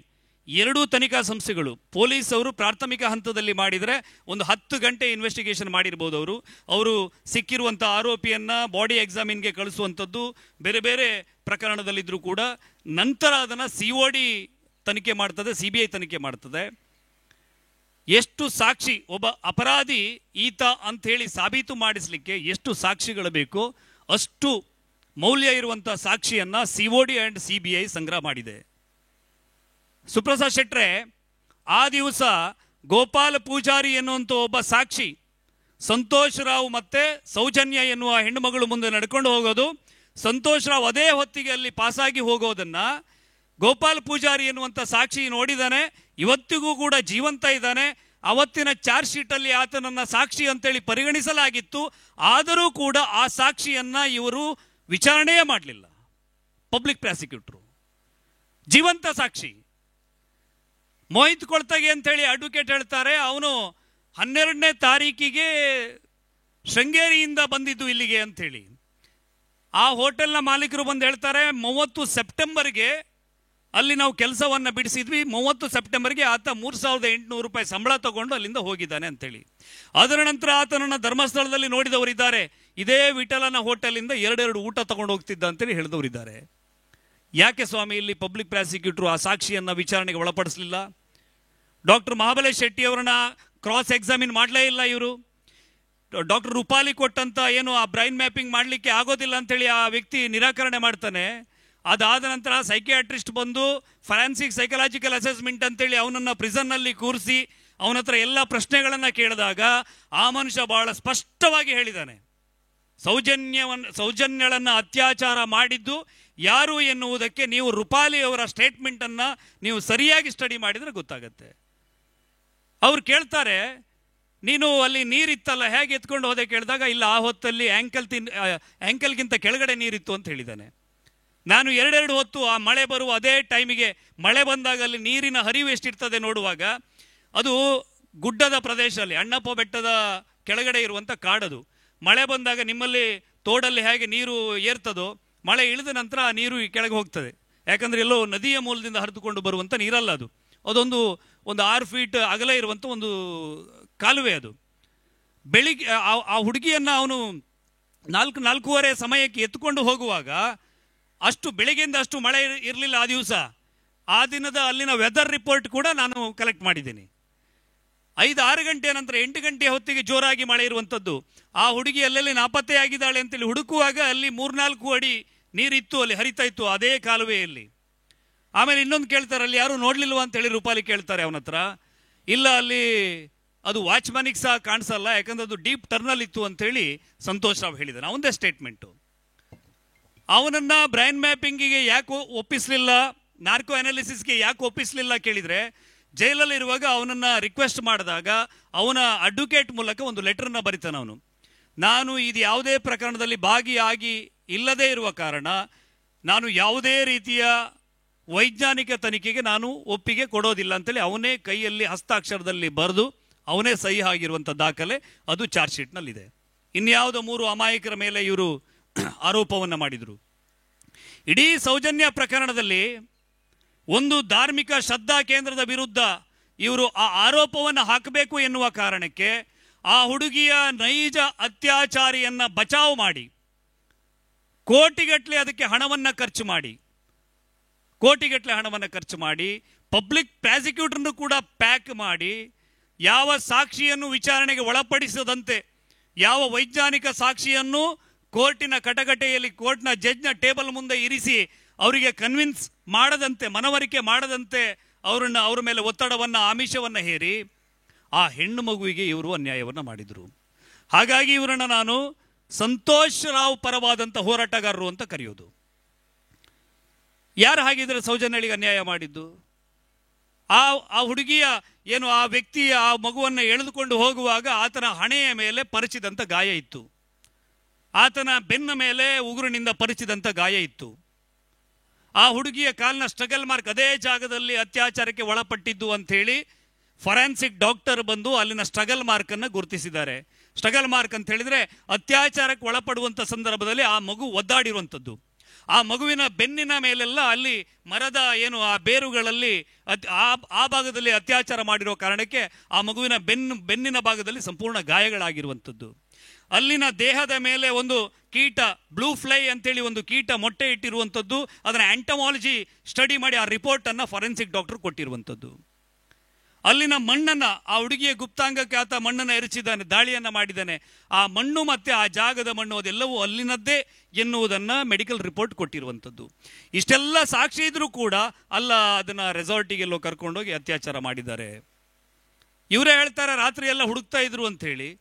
ಎರಡೂ ತನಿಖಾ ಸಂಸ್ಥೆಗಳು, ಪೊಲೀಸ್ ಅವರು ಪ್ರಾಥಮಿಕ ಹಂತದಲ್ಲಿ ಮಾಡಿದರೆ ಒಂದು 10 ಗಂಟೆ ಇನ್ವೆಸ್ಟಿಗೇಷನ್ ಮಾಡಿರ್ಬೋದು. ಅವರು ಸಿಕ್ಕಿರುವಂಥ ಆರೋಪಿಯನ್ನು ಬಾಡಿ ಎಕ್ಸಾಮಿನ್ಗೆ ಕಳಿಸುವಂಥದ್ದು ಬೇರೆ ಬೇರೆ ಪ್ರಕರಣದಲ್ಲಿದ್ದರೂ ಕೂಡ ನಂತರ ಅದನ್ನು COD ತನಿಖೆ ಮಾಡ್ತದೆ, CBI ತನಿಖೆ ಮಾಡ್ತದೆ. ಎಷ್ಟು ಸಾಕ್ಷಿ, ಒಬ್ಬ ಅಪರಾಧಿ ಈತ ಅಂಥೇಳಿ ಸಾಬೀತು ಮಾಡಿಸಲಿಕ್ಕೆ ಎಷ್ಟು ಸಾಕ್ಷಿಗಳು ಬೇಕೋ ಅಷ್ಟು ಮೌಲ್ಯ ಇರುವಂಥ ಸಾಕ್ಷಿಯನ್ನು COD ಆ್ಯಂಡ್ CBI ಸಂಗ್ರಹ ಮಾಡಿದೆ. ಸುಪ್ರಸಾದ್ ಶೆಟ್ರೆ, ಆ ದಿವಸ ಗೋಪಾಲ ಪೂಜಾರಿ ಎನ್ನುವಂಥ ಒಬ್ಬ ಸಾಕ್ಷಿ ಸಂತೋಷ್ ರಾವ್ ಮತ್ತೆ ಸೌಜನ್ಯ ಎನ್ನುವ ಹೆಣ್ಣುಮಗಳು ಮುಂದೆ ನಡ್ಕೊಂಡು ಹೋಗೋದು, ಸಂತೋಷ್ ರಾವ್ ಅದೇ ಹೊತ್ತಿಗೆ ಅಲ್ಲಿ ಪಾಸಾಗಿ ಹೋಗೋದನ್ನು ಗೋಪಾಲ್ ಪೂಜಾರಿ ಎನ್ನುವಂಥ ಸಾಕ್ಷಿ ನೋಡಿದ್ದಾನೆ. ಇವತ್ತಿಗೂ ಕೂಡ ಜೀವಂತ ಇದ್ದಾನೆ. ಅವತ್ತಿನ ಚಾರ್ಜ್ ಶೀಟಲ್ಲಿ ಆತನನ್ನು ಸಾಕ್ಷಿ ಅಂತೇಳಿ ಪರಿಗಣಿಸಲಾಗಿತ್ತು. ಆದರೂ ಕೂಡ ಆ ಸಾಕ್ಷಿಯನ್ನು ಇವರು ವಿಚಾರಣೆಯೇ ಮಾಡಲಿಲ್ಲ. ಪಬ್ಲಿಕ್ ಪ್ರಾಸಿಕ್ಯೂಟರು, ಜೀವಂತ ಸಾಕ್ಷಿ ಮೋಹಿತ್ ಕೊಳ್ತಗೆ ಅಂತೇಳಿ ಅಡ್ವೊಕೇಟ್ ಹೇಳ್ತಾರೆ, ಅವನು 12ನೇ ತಾರೀಕಿಗೆ ಶೃಂಗೇರಿಯಿಂದ ಬಂದಿದ್ದು ಇಲ್ಲಿಗೆ ಅಂಥೇಳಿ. ಆ ಹೋಟೆಲ್ನ ಮಾಲೀಕರು ಬಂದು ಹೇಳ್ತಾರೆ, 30 ಸೆಪ್ಟೆಂಬರ್ಗೆ ಅಲ್ಲಿ ನಾವು ಕೆಲಸವನ್ನು ಬಿಡಿಸಿದ್ವಿ, 30 ಸೆಪ್ಟೆಂಬರ್ಗೆ ಆತ 3,800 ರೂಪಾಯಿ ಸಂಬಳ ತಗೊಂಡು ಅಲ್ಲಿಂದ ಹೋಗಿದ್ದಾನೆ ಅಂತೇಳಿ. ಅದರ ನಂತರ ಆತನನ್ನು ಧರ್ಮಸ್ಥಳದಲ್ಲಿ ನೋಡಿದವರಿದ್ದಾರೆ, ಇದೇ ವಿಠಲನ ಹೋಟೆಲಿಂದ 2 ಊಟ ತಗೊಂಡು ಹೋಗ್ತಿದ್ದ ಅಂತೇಳಿ ಹೇಳಿದವರಿದ್ದಾರೆ. ಯಾಕೆ ಸ್ವಾಮಿ ಇಲ್ಲಿ ಪಬ್ಲಿಕ್ ಪ್ರಾಸಿಕ್ಯೂಟರ್ ಆ ಸಾಕ್ಷಿಯನ್ನು ವಿಚಾರಣೆಗೆ ಒಳಪಡಿಸಲಿಲ್ಲ? ಡಾಕ್ಟರ್ ಮಹಾಬಲೇಶ್ ಶೆಟ್ಟಿ ಅವರನ್ನ ಕ್ರಾಸ್ ಎಕ್ಸಾಮಿನ್ ಮಾಡಲೇ ಇಲ್ಲ ಇವರು. ಡಾಕ್ಟರ್ ರೂಪಾಲಿ ಕೊಟ್ಟಂತ ಏನು ಆ ಬ್ರೈನ್ ಮ್ಯಾಪಿಂಗ್ ಮಾಡಲಿಕ್ಕೆ ಆಗೋದಿಲ್ಲ ಅಂತೇಳಿ ಆ ವ್ಯಕ್ತಿ ನಿರಾಕರಣೆ ಮಾಡ್ತಾನೆ. ಅದಾದ ನಂತರ ಸೈಕಿಯಾಟ್ರಿಸ್ಟ್ ಬಂದು ಫಾರೆನ್ಸಿಕ್ ಸೈಕಲಾಜಿಕಲ್ ಅಸೆಸ್ಮೆಂಟ್ ಅಂತೇಳಿ ಅವನನ್ನು ಪ್ರಿಸನ್ನಲ್ಲಿ ಕೂರಿಸಿ ಅವನ ಹತ್ರ ಎಲ್ಲ ಪ್ರಶ್ನೆಗಳನ್ನು ಕೇಳಿದಾಗ ಆ ಮನುಷ್ಯ ಬಹಳ ಸ್ಪಷ್ಟವಾಗಿ ಹೇಳಿದ್ದಾನೆ, ಸೌಜನ್ಯಳನ್ನು ಅತ್ಯಾಚಾರ ಮಾಡಿದ್ದು ಯಾರು ಎನ್ನುವುದಕ್ಕೆ ನೀವು ರೂಪಾಲಿ ಅವರ ಸ್ಟೇಟ್ಮೆಂಟನ್ನು ನೀವು ಸರಿಯಾಗಿ ಸ್ಟಡಿ ಮಾಡಿದರೆ ಗೊತ್ತಾಗತ್ತೆ. ಅವ್ರು ಕೇಳ್ತಾರೆ, ನೀನು ಅಲ್ಲಿ ನೀರಿತ್ತಲ್ಲ ಹೇಗೆ ಎತ್ಕೊಂಡು ಹೋದೆ ಕೇಳಿದಾಗ, ಇಲ್ಲ ಆ ಹೊತ್ತಲ್ಲಿ ಆ್ಯಂಕಲ್ಗಿಂತ ಕೆಳಗಡೆ ನೀರಿತ್ತು ಅಂತ ಹೇಳಿದ್ದಾನೆ. ನಾನು 2 ಹೊತ್ತು ಆ ಮಳೆ ಬರುವ ಅದೇ ಟೈಮಿಗೆ, ಮಳೆ ಬಂದಾಗ ಅಲ್ಲಿ ನೀರಿನ ಹರಿವು ಎಷ್ಟಿರ್ತದೆ ನೋಡುವಾಗ, ಅದು ಗುಡ್ಡದ ಪ್ರದೇಶದಲ್ಲಿ ಅಣ್ಣಪ್ಪ ಬೆಟ್ಟದ ಕೆಳಗಡೆ ಇರುವಂಥ ಕಾಡದು. ಮಳೆ ಬಂದಾಗ ನಿಮ್ಮಲ್ಲಿ ತೋಡಲ್ಲಿ ಹೇಗೆ ನೀರು ಏರ್ತದೋ, ಮಳೆ ಇಳಿದ ನಂತರ ಆ ನೀರು ಕೆಳಗೆ ಹೋಗ್ತದೆ. ಯಾಕಂದರೆ ಎಲ್ಲೋ ನದಿಯ ಮೂಲದಿಂದ ಹರಿದುಕೊಂಡು ಬರುವಂಥ ನೀರಲ್ಲ ಅದು, ಅದೊಂದು ಒಂದು 6 ಫೀಟ್ ಅಗಲ ಇರುವಂಥ ಒಂದು ಕಾಲುವೆ ಅದು. ಬೆಳಿಗ್ಗೆ ಆ ಹುಡುಗಿಯನ್ನು ಅವನು 4:30 ಸಮಯಕ್ಕೆ ಎತ್ಕೊಂಡು ಹೋಗುವಾಗ ಅಷ್ಟು ಬೆಳಿಗ್ಗೆಯಿಂದ ಅಷ್ಟು ಮಳೆ ಇರಲಿಲ್ಲ ಆ ದಿವಸ. ಆ ದಿನದ ಅಲ್ಲಿನ ವೆದರ್ ರಿಪೋರ್ಟ್ ಕೂಡ ನಾನು ಕಲೆಕ್ಟ್ ಮಾಡಿದ್ದೀನಿ. 5-6 ಗಂಟೆ ನಂತರ 8 ಗಂಟೆ ಹೊತ್ತಿಗೆ ಜೋರಾಗಿ ಮಳೆ ಇರುವಂಥದ್ದು. ಆ ಹುಡುಗಿ ಅಲ್ಲಲ್ಲಿ ನಾಪತ್ತೆಯಾಗಿದ್ದಾಳೆ ಅಂತೇಳಿ ಹುಡುಕುವಾಗ ಅಲ್ಲಿ 3-4 ಅಡಿ ನೀರಿತ್ತು, ಅಲ್ಲಿ ಹರಿತಾ ಇತ್ತು ಅದೇ ಕಾಲುವೆಯಲ್ಲಿ. ಆಮೇಲೆ ಇನ್ನೊಂದು ಕೇಳ್ತಾರೆ, ಅಲ್ಲಿ ಯಾರು ನೋಡ್ಲಿಲ್ವಾ ಅಂತೇಳಿ ರೂಪಾಲಿ ಕೇಳ್ತಾರೆ ಅವನ ಹತ್ರ. ಇಲ್ಲ, ಅಲ್ಲಿ ಅದು ವಾಚ್ಮನಿಗೆ ಸಹ ಕಾಣಿಸಲ್ಲ, ಯಾಕಂದ್ರೆ ಅದು ಡೀಪ್ ಟರ್ನಲ್ ಇತ್ತು ಅಂತೇಳಿ ಸಂತೋಷ್ ರಾವ್ ಹೇಳಿದ್ದಾನೆ. ಅವನದೇ ಸ್ಟೇಟ್ಮೆಂಟು. ಅವನನ್ನ ಬ್ರೈನ್ ಮ್ಯಾಪಿಂಗಿಗೆ ಯಾಕೆ ಒಪ್ಪಿಸಲಿಲ್ಲ, ನಾರ್ಕೋ ಅನಾಲಿಸಿಸ್ಗೆ ಯಾಕೆ ಒಪ್ಪಿಸಲಿಲ್ಲ ಕೇಳಿದರೆ, ಜೈಲಲ್ಲಿರುವಾಗ ಅವನನ್ನು ರಿಕ್ವೆಸ್ಟ್ ಮಾಡಿದಾಗ ಅವನ ಅಡ್ವೊಕೇಟ್ ಮೂಲಕ ಒಂದು ಲೆಟರ್ನ ಬರಿತಾನೆ ಅವನು. ನಾನು ಇದು ಯಾವುದೇ ಪ್ರಕರಣದಲ್ಲಿ ಭಾಗಿಯಾಗಿ ಇಲ್ಲದೇ ಇರುವ ಕಾರಣ ನಾನು ಯಾವುದೇ ರೀತಿಯ ವೈಜ್ಞಾನಿಕ ತನಿಖೆಗೆ ನಾನು ಒಪ್ಪಿಗೆ ಕೊಡೋದಿಲ್ಲ ಅಂತೇಳಿ ಅವನೇ ಕೈಯಲ್ಲಿ ಹಸ್ತಾಕ್ಷರದಲ್ಲಿ ಬರೆದು ಅವನೇ ಸಹಿ ಆಗಿರುವಂಥ ದಾಖಲೆ ಅದು ಚಾರ್ಜ್ ಶೀಟ್ನಲ್ಲಿದೆ. ಇನ್ಯಾವುದೋ 3 ಅಮಾಯಕರ ಮೇಲೆ ಇವರು ಆರೋಪವನ್ನು ಮಾಡಿದರು. ಇಡೀ ಸೌಜನ್ಯ ಪ್ರಕರಣದಲ್ಲಿ ಒಂದು ಧಾರ್ಮಿಕ ಶ್ರದ್ಧಾ ಕೇಂದ್ರದ ವಿರುದ್ಧ ಇವರು ಆ ಆರೋಪವನ್ನು ಹಾಕಬೇಕು ಎನ್ನುವ ಕಾರಣಕ್ಕೆ ಆ ಹುಡುಗಿಯ ನೈಜ ಅತ್ಯಾಚಾರಿಯನ್ನ ಬಚಾವ್ ಮಾಡಿ ಕೋಟಿಗಟ್ಟಲೆ ಅದಕ್ಕೆ ಹಣವನ್ನು ಖರ್ಚು ಮಾಡಿ ಪಬ್ಲಿಕ್ ಪ್ರಾಸಿಕ್ಯೂಟರ್ನು ಕೂಡ ಪ್ಯಾಕ್ ಮಾಡಿ ಯಾವ ಸಾಕ್ಷಿಯನ್ನು ವಿಚಾರಣೆಗೆ ಒಳಪಡಿಸದಂತೆ, ಯಾವ ವೈಜ್ಞಾನಿಕ ಸಾಕ್ಷಿಯನ್ನು ಕೋರ್ಟಿನ ಕಟಕಟೆಯಲ್ಲಿ ಕೋರ್ಟ್ನ ಜಡ್ಜ್ನ ಟೇಬಲ್ ಮುಂದೆ ಇರಿಸಿ ಅವರಿಗೆ ಕನ್ವಿನ್ಸ್ ಮಾಡದಂತೆ, ಮನವರಿಕೆ ಮಾಡದಂತೆ ಅವ್ರ ಮೇಲೆ ಒತ್ತಡವನ್ನು ಆಮಿಷವನ್ನು ಹೇರಿ ಆ ಹೆಣ್ಣು ಮಗುವಿಗೆ ಇವರು ಅನ್ಯಾಯವನ್ನು ಮಾಡಿದರು. ಹಾಗಾಗಿ ಇವರನ್ನು ನಾನು ಸಂತೋಷ್ ರಾವ್ ಪರವಾದಂಥ ಹೋರಾಟಗಾರರು ಅಂತ ಕರೆಯೋದು. ಯಾರು ಹಾಗಿದ್ರೆ ಸೌಜನ್ಯಳಿಗೆ ಅನ್ಯಾಯ ಮಾಡಿದ್ದು? ಆ ಹುಡುಗಿಯ ಏನು ಆ ವ್ಯಕ್ತಿಯ ಆ ಮಗುವನ್ನು ಎಳೆದುಕೊಂಡು ಹೋಗುವಾಗ ಆತನ ಹಣೆಯ ಮೇಲೆ ಪರಿಚಿದಂಥ ಗಾಯ ಇತ್ತು, ಆತನ ಬೆನ್ನ ಮೇಲೆ ಉಗುರಿನಿಂದ ಪರಿಚಿದಂಥ ಗಾಯ ಇತ್ತು. ಆ ಹುಡುಗಿಯ ಕಾಲಿನ ಸ್ಟ್ರಗಲ್ ಮಾರ್ಕ್ ಅದೇ ಜಾಗದಲ್ಲಿ ಅತ್ಯಾಚಾರಕ್ಕೆ ಒಳಪಟ್ಟಿದ್ದು ಅಂಥೇಳಿ ಫೊರೆನ್ಸಿಕ್ ಡಾಕ್ಟರ್ ಬಂದು ಅಲ್ಲಿನ ಸ್ಟ್ರಗಲ್ ಮಾರ್ಕನ್ನು ಗುರುತಿಸಿದ್ದಾರೆ. ಸ್ಟ್ರಗಲ್ ಮಾರ್ಕ್ ಅಂತ ಹೇಳಿದ್ರೆ ಅತ್ಯಾಚಾರಕ್ಕೆ ಒಳಪಡುವಂಥ ಸಂದರ್ಭದಲ್ಲಿ ಆ ಮಗು ಒದ್ದಾಡಿರುವಂಥದ್ದು. ಆ ಮಗುವಿನ ಬೆನ್ನಿನ ಮೇಲೆಲ್ಲ ಅಲ್ಲಿ ಮರದ ಏನು ಆ ಬೇರುಗಳಲ್ಲಿ ಆ ಭಾಗದಲ್ಲಿ ಅತ್ಯಾಚಾರ ಮಾಡಿರೋ ಕಾರಣಕ್ಕೆ ಆ ಮಗುವಿನ ಬೆನ್ನಿನ ಭಾಗದಲ್ಲಿ ಸಂಪೂರ್ಣ ಗಾಯಗಳಾಗಿರುವಂಥದ್ದು. ಅಲ್ಲಿನ ದೇಹದ ಮೇಲೆ ಒಂದು ಕೀಟ, ಬ್ಲೂ ಫ್ಲೈ ಅಂತೇಳಿ ಒಂದು ಕೀಟ ಮೊಟ್ಟೆ ಇಟ್ಟಿರುವಂಥದ್ದು. ಅದನ್ನು ಆಂಟಮಾಲಜಿ ಸ್ಟಡಿ ಮಾಡಿ ಆ ರಿಪೋರ್ಟನ್ನು ಫೊರೆನ್ಸಿಕ್ ಡಾಕ್ಟರ್ ಕೊಟ್ಟಿರುವಂಥದ್ದು. ಅಲ್ಲಿನ ಮಣ್ಣನ್ನು, ಆ ಹುಡುಗಿಯ ಗುಪ್ತಾಂಗಕ್ಕೆ ಆತ ಮಣ್ಣನ್ನು ಎರಚಿದ್ದಾನೆ, ದಾಳಿಯನ್ನು ಮಾಡಿದ್ದಾನೆ. ಆ ಮಣ್ಣು ಮತ್ತು ಆ ಜಾಗದ ಮಣ್ಣು ಅದೆಲ್ಲವೂ ಅಲ್ಲಿನದ್ದೇ ಎನ್ನುವುದನ್ನು ಮೆಡಿಕಲ್ ರಿಪೋರ್ಟ್ ಕೊಟ್ಟಿರುವಂಥದ್ದು. ಇಷ್ಟೆಲ್ಲ ಸಾಕ್ಷಿ ಇದ್ರೂ ಕೂಡ ಅಲ್ಲ, ಅದನ್ನು ರೆಸಾರ್ಟಿಗೆಲ್ಲೋ ಕರ್ಕೊಂಡೋಗಿ ಅತ್ಯಾಚಾರ ಮಾಡಿದ್ದಾರೆ. ಇವರೇ ಹೇಳ್ತಾರೆ ರಾತ್ರಿ ಎಲ್ಲ ಹುಡುಕ್ತಾ ಇದ್ರು ಅಂಥೇಳಿ.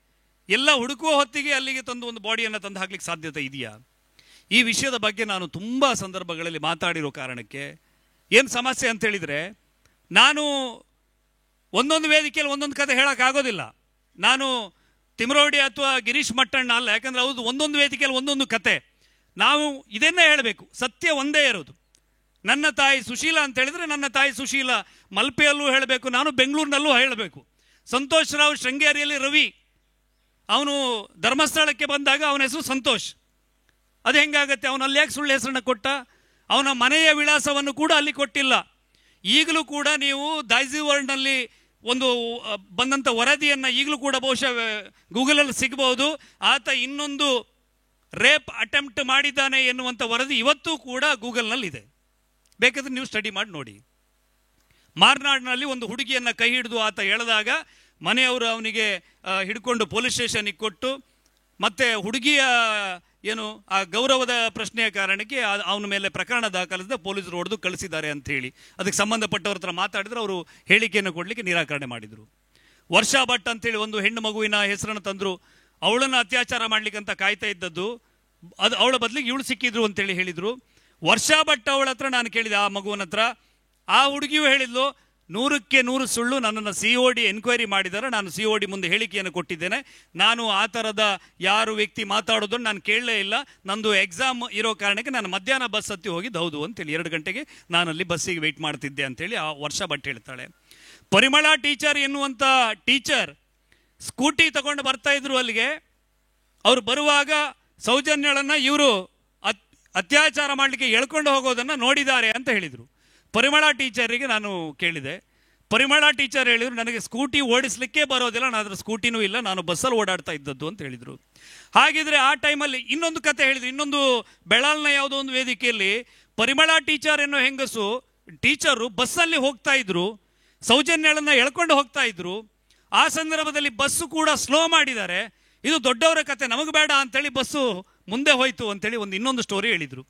ಎಲ್ಲ ಹುಡುಕುವ ಹೊತ್ತಿಗೆ ಅಲ್ಲಿಗೆ ತಂದು ಒಂದು ಬಾಡಿಯನ್ನು ತಂದು ಹಾಕ್ಲಿಕ್ಕೆ ಸಾಧ್ಯತೆ ಇದೆಯಾ? ಈ ವಿಷಯದ ಬಗ್ಗೆ ನಾನು ತುಂಬ ಸಂದರ್ಭಗಳಲ್ಲಿ ಮಾತಾಡಿರೋ ಕಾರಣಕ್ಕೆ ಏನು ಸಮಸ್ಯೆ ಅಂತ ಹೇಳಿದರೆ, ನಾನು ಒಂದೊಂದು ವೇದಿಕೆಯಲ್ಲಿ ಒಂದೊಂದು ಕತೆ ಹೇಳೋಕ್ಕಾಗೋದಿಲ್ಲ. ನಾನು ತಿಮ್ರೋಡಿ ಅಥವಾ ಗಿರೀಶ್ ಮಟ್ಟಣ್ಣ ಅಲ್ಲ, ಯಾಕಂದರೆ ಹೌದು ಒಂದೊಂದು ವೇದಿಕೆಯಲ್ಲಿ ಒಂದೊಂದು ಕತೆ. ನಾವು ಇದನ್ನೇ ಹೇಳಬೇಕು, ಸತ್ಯ ಒಂದೇ ಇರೋದು. ನನ್ನ ತಾಯಿ ಸುಶೀಲ ಅಂತ ಹೇಳಿದ್ರೆ ನನ್ನ ತಾಯಿ ಸುಶೀಲ ಮಲ್ಪೆಯಲ್ಲೂ ಹೇಳಬೇಕು, ನಾನು ಬೆಂಗಳೂರಿನಲ್ಲೂ ಹೇಳಬೇಕು. ಸಂತೋಷ್ ರಾವ್ ಶೃಂಗೇರಿಯಲ್ಲಿ ರವಿ, ಅವನು ಧರ್ಮಸ್ಥಳಕ್ಕೆ ಬಂದಾಗ ಅವನ ಹೆಸರು ಸಂತೋಷ್. ಅದು ಹೆಂಗಾಗತ್ತೆ? ಅವನು ಅಲ್ಲಿ ಯಾಕೆ ಸುಳ್ಳು ಹೆಸರನ್ನು ಕೊಟ್ಟ? ಅವನ ಮನೆಯ ವಿಳಾಸವನ್ನು ಕೂಡ ಅಲ್ಲಿ ಕೊಟ್ಟಿಲ್ಲ. ಈಗಲೂ ಕೂಡ ನೀವು ದಾಯ್ಸಿ ವರ್ಲ್ಡ್ನಲ್ಲಿ ಒಂದು ಬಂದಂಥ ವರದಿಯನ್ನು ಈಗಲೂ ಕೂಡ ಬಹುಶಃ ಗೂಗಲಲ್ಲಿ ಸಿಗಬಹುದು. ಆತ ಇನ್ನೊಂದು ರೇಪ್ ಅಟೆಂಪ್ಟ್ ಮಾಡಿದ್ದಾನೆ ಎನ್ನುವಂಥ ವರದಿ ಇವತ್ತೂ ಕೂಡ ಗೂಗಲ್ನಲ್ಲಿದೆ, ಬೇಕಾದ್ರೆ ನೀವು ಸ್ಟಡಿ ಮಾಡಿ ನೋಡಿ. ಮಾರ್ನಾಡ್ನಲ್ಲಿ ಒಂದು ಹುಡುಗಿಯನ್ನು ಕೈ ಹಿಡಿದು ಆತ ಎಳೆದಾಗ ಮನೆಯವರು ಅವನಿಗೆ ಹಿಡ್ಕೊಂಡು ಪೊಲೀಸ್ ಸ್ಟೇಷನಿಗೆ ಕೊಟ್ಟು, ಮತ್ತೆ ಹುಡುಗಿಯ ಏನು ಆ ಗೌರವದ ಪ್ರಶ್ನೆಯ ಕಾರಣಕ್ಕೆ ಅವನ ಮೇಲೆ ಪ್ರಕರಣ ದಾಖಲಿಸಿದ ಪೊಲೀಸರು ಹೊಡೆದು ಕಳಿಸಿದ್ದಾರೆ ಅಂತ ಹೇಳಿ ಅದಕ್ಕೆ ಸಂಬಂಧಪಟ್ಟವ್ರ ಹತ್ರ ಮಾತಾಡಿದ್ರೆ ಅವರು ಹೇಳಿಕೆಯನ್ನು ಕೊಡಲಿಕ್ಕೆ ನಿರಾಕರಣೆ ಮಾಡಿದರು. ವರ್ಷಾ ಭಟ್ ಅಂತೇಳಿ ಒಂದು ಹೆಣ್ಣು ಮಗುವಿನ ಹೆಸರನ್ನು ತಂದರು. ಅವಳನ್ನು ಅತ್ಯಾಚಾರ ಮಾಡ್ಲಿಕ್ಕಂತ ಕಾಯ್ತಾ ಇದ್ದದ್ದು, ಅದು ಅವಳ ಬದಲಿಗೆ ಇವಳು ಸಿಕ್ಕಿದ್ರು ಅಂತೇಳಿ ಹೇಳಿದರು. ವರ್ಷಾ ಭಟ್ ಅವಳ ಹತ್ರ ನಾನು ಕೇಳಿದೆ, ಆ ಮಗುವಿನ ಹತ್ರ. ಆ ಹುಡುಗಿಯು ಹೇಳಿದ್ಲು, 100ಕ್ಕೆ 100 ಸುಳ್ಳು, ನನ್ನನ್ನು COD ಎನ್ಕ್ವೈರಿ ಮಾಡಿದ್ದಾರೆ, ನಾನು COD ಮುಂದೆ ಹೇಳಿಕೆಯನ್ನು ಕೊಟ್ಟಿದ್ದೇನೆ, ನಾನು ಆ ಥರದ ಯಾರು ವ್ಯಕ್ತಿ ಮಾತಾಡೋದನ್ನು ನಾನು ಕೇಳಲೇ ಇಲ್ಲ, ನಂದು ಎಕ್ಸಾಮ್ ಇರೋ ಕಾರಣಕ್ಕೆ ನಾನು ಮಧ್ಯಾಹ್ನ ಬಸ್ ಹತ್ತಿ ಹೋಗಿದ್ದು ಹೌದು ಅಂತೇಳಿ 2 ಗಂಟೆಗೆ ನಾನಲ್ಲಿ ಬಸ್ಸಿಗೆ ವೆಯ್ಟ್ ಮಾಡ್ತಿದ್ದೆ ಅಂತೇಳಿ ಆ ವರ್ಷ ಭಟ್ ಹೇಳ್ತಾಳೆ. ಪರಿಮಳ ಟೀಚರ್ ಎನ್ನುವಂಥ ಟೀಚರ್ ಸ್ಕೂಟಿ ತಗೊಂಡು ಬರ್ತಾ ಇದ್ರು ಅಲ್ಲಿಗೆ. ಅವ್ರು ಬರುವಾಗ ಸೌಜನ್ಯಳನ್ನು ಇವರು ಅತ್ಯಾಚಾರ ಮಾಡಲಿಕ್ಕೆ ಎಳ್ಕೊಂಡು ಹೋಗೋದನ್ನು ನೋಡಿದ್ದಾರೆ ಅಂತ ಹೇಳಿದರು. ಪರಿಮಳ ಟೀಚರಿಗೆ ನಾನು ಕೇಳಿದೆ, ಪರಿಮಳ ಟೀಚರ್ ಹೇಳಿದ್ರು, ನನಗೆ ಸ್ಕೂಟಿ ಓಡಿಸ್ಲಿಕ್ಕೆ ಬರೋದಿಲ್ಲ, ನಾನು ಅದ್ರ ಸ್ಕೂಟಿನೂ ಇಲ್ಲ, ನಾನು ಬಸ್ಸಲ್ಲಿ ಓಡಾಡ್ತಾ ಇದ್ದದ್ದು ಅಂತ ಹೇಳಿದರು. ಹಾಗಿದ್ರೆ ಆ ಟೈಮಲ್ಲಿ ಇನ್ನೊಂದು ಕತೆ ಹೇಳಿದ್ರು. ಇನ್ನೊಂದು ಬೆಳಾಲ್ನ ಯಾವುದೋ ಒಂದು ವೇದಿಕೆಯಲ್ಲಿ ಪರಿಮಳ ಟೀಚರ್ ಅನ್ನೋ ಹೆಂಗಸು ಟೀಚರು ಬಸ್ಸಲ್ಲಿ ಹೋಗ್ತಾ ಇದ್ರು, ಸೌಜನ್ಯಳನ್ನ ಎಳ್ಕೊಂಡು ಹೋಗ್ತಾ ಇದ್ರು. ಆ ಸಂದರ್ಭದಲ್ಲಿ ಬಸ್ಸು ಕೂಡ ಸ್ಲೋ ಮಾಡಿದ್ದಾರೆ. ಇದು ದೊಡ್ಡವರ ಕತೆ, ನಮಗೆ ಬೇಡ ಅಂತೇಳಿ ಬಸ್ಸು ಮುಂದೆ ಹೋಯ್ತು ಅಂತೇಳಿ ಇನ್ನೊಂದು ಸ್ಟೋರಿ ಹೇಳಿದರು.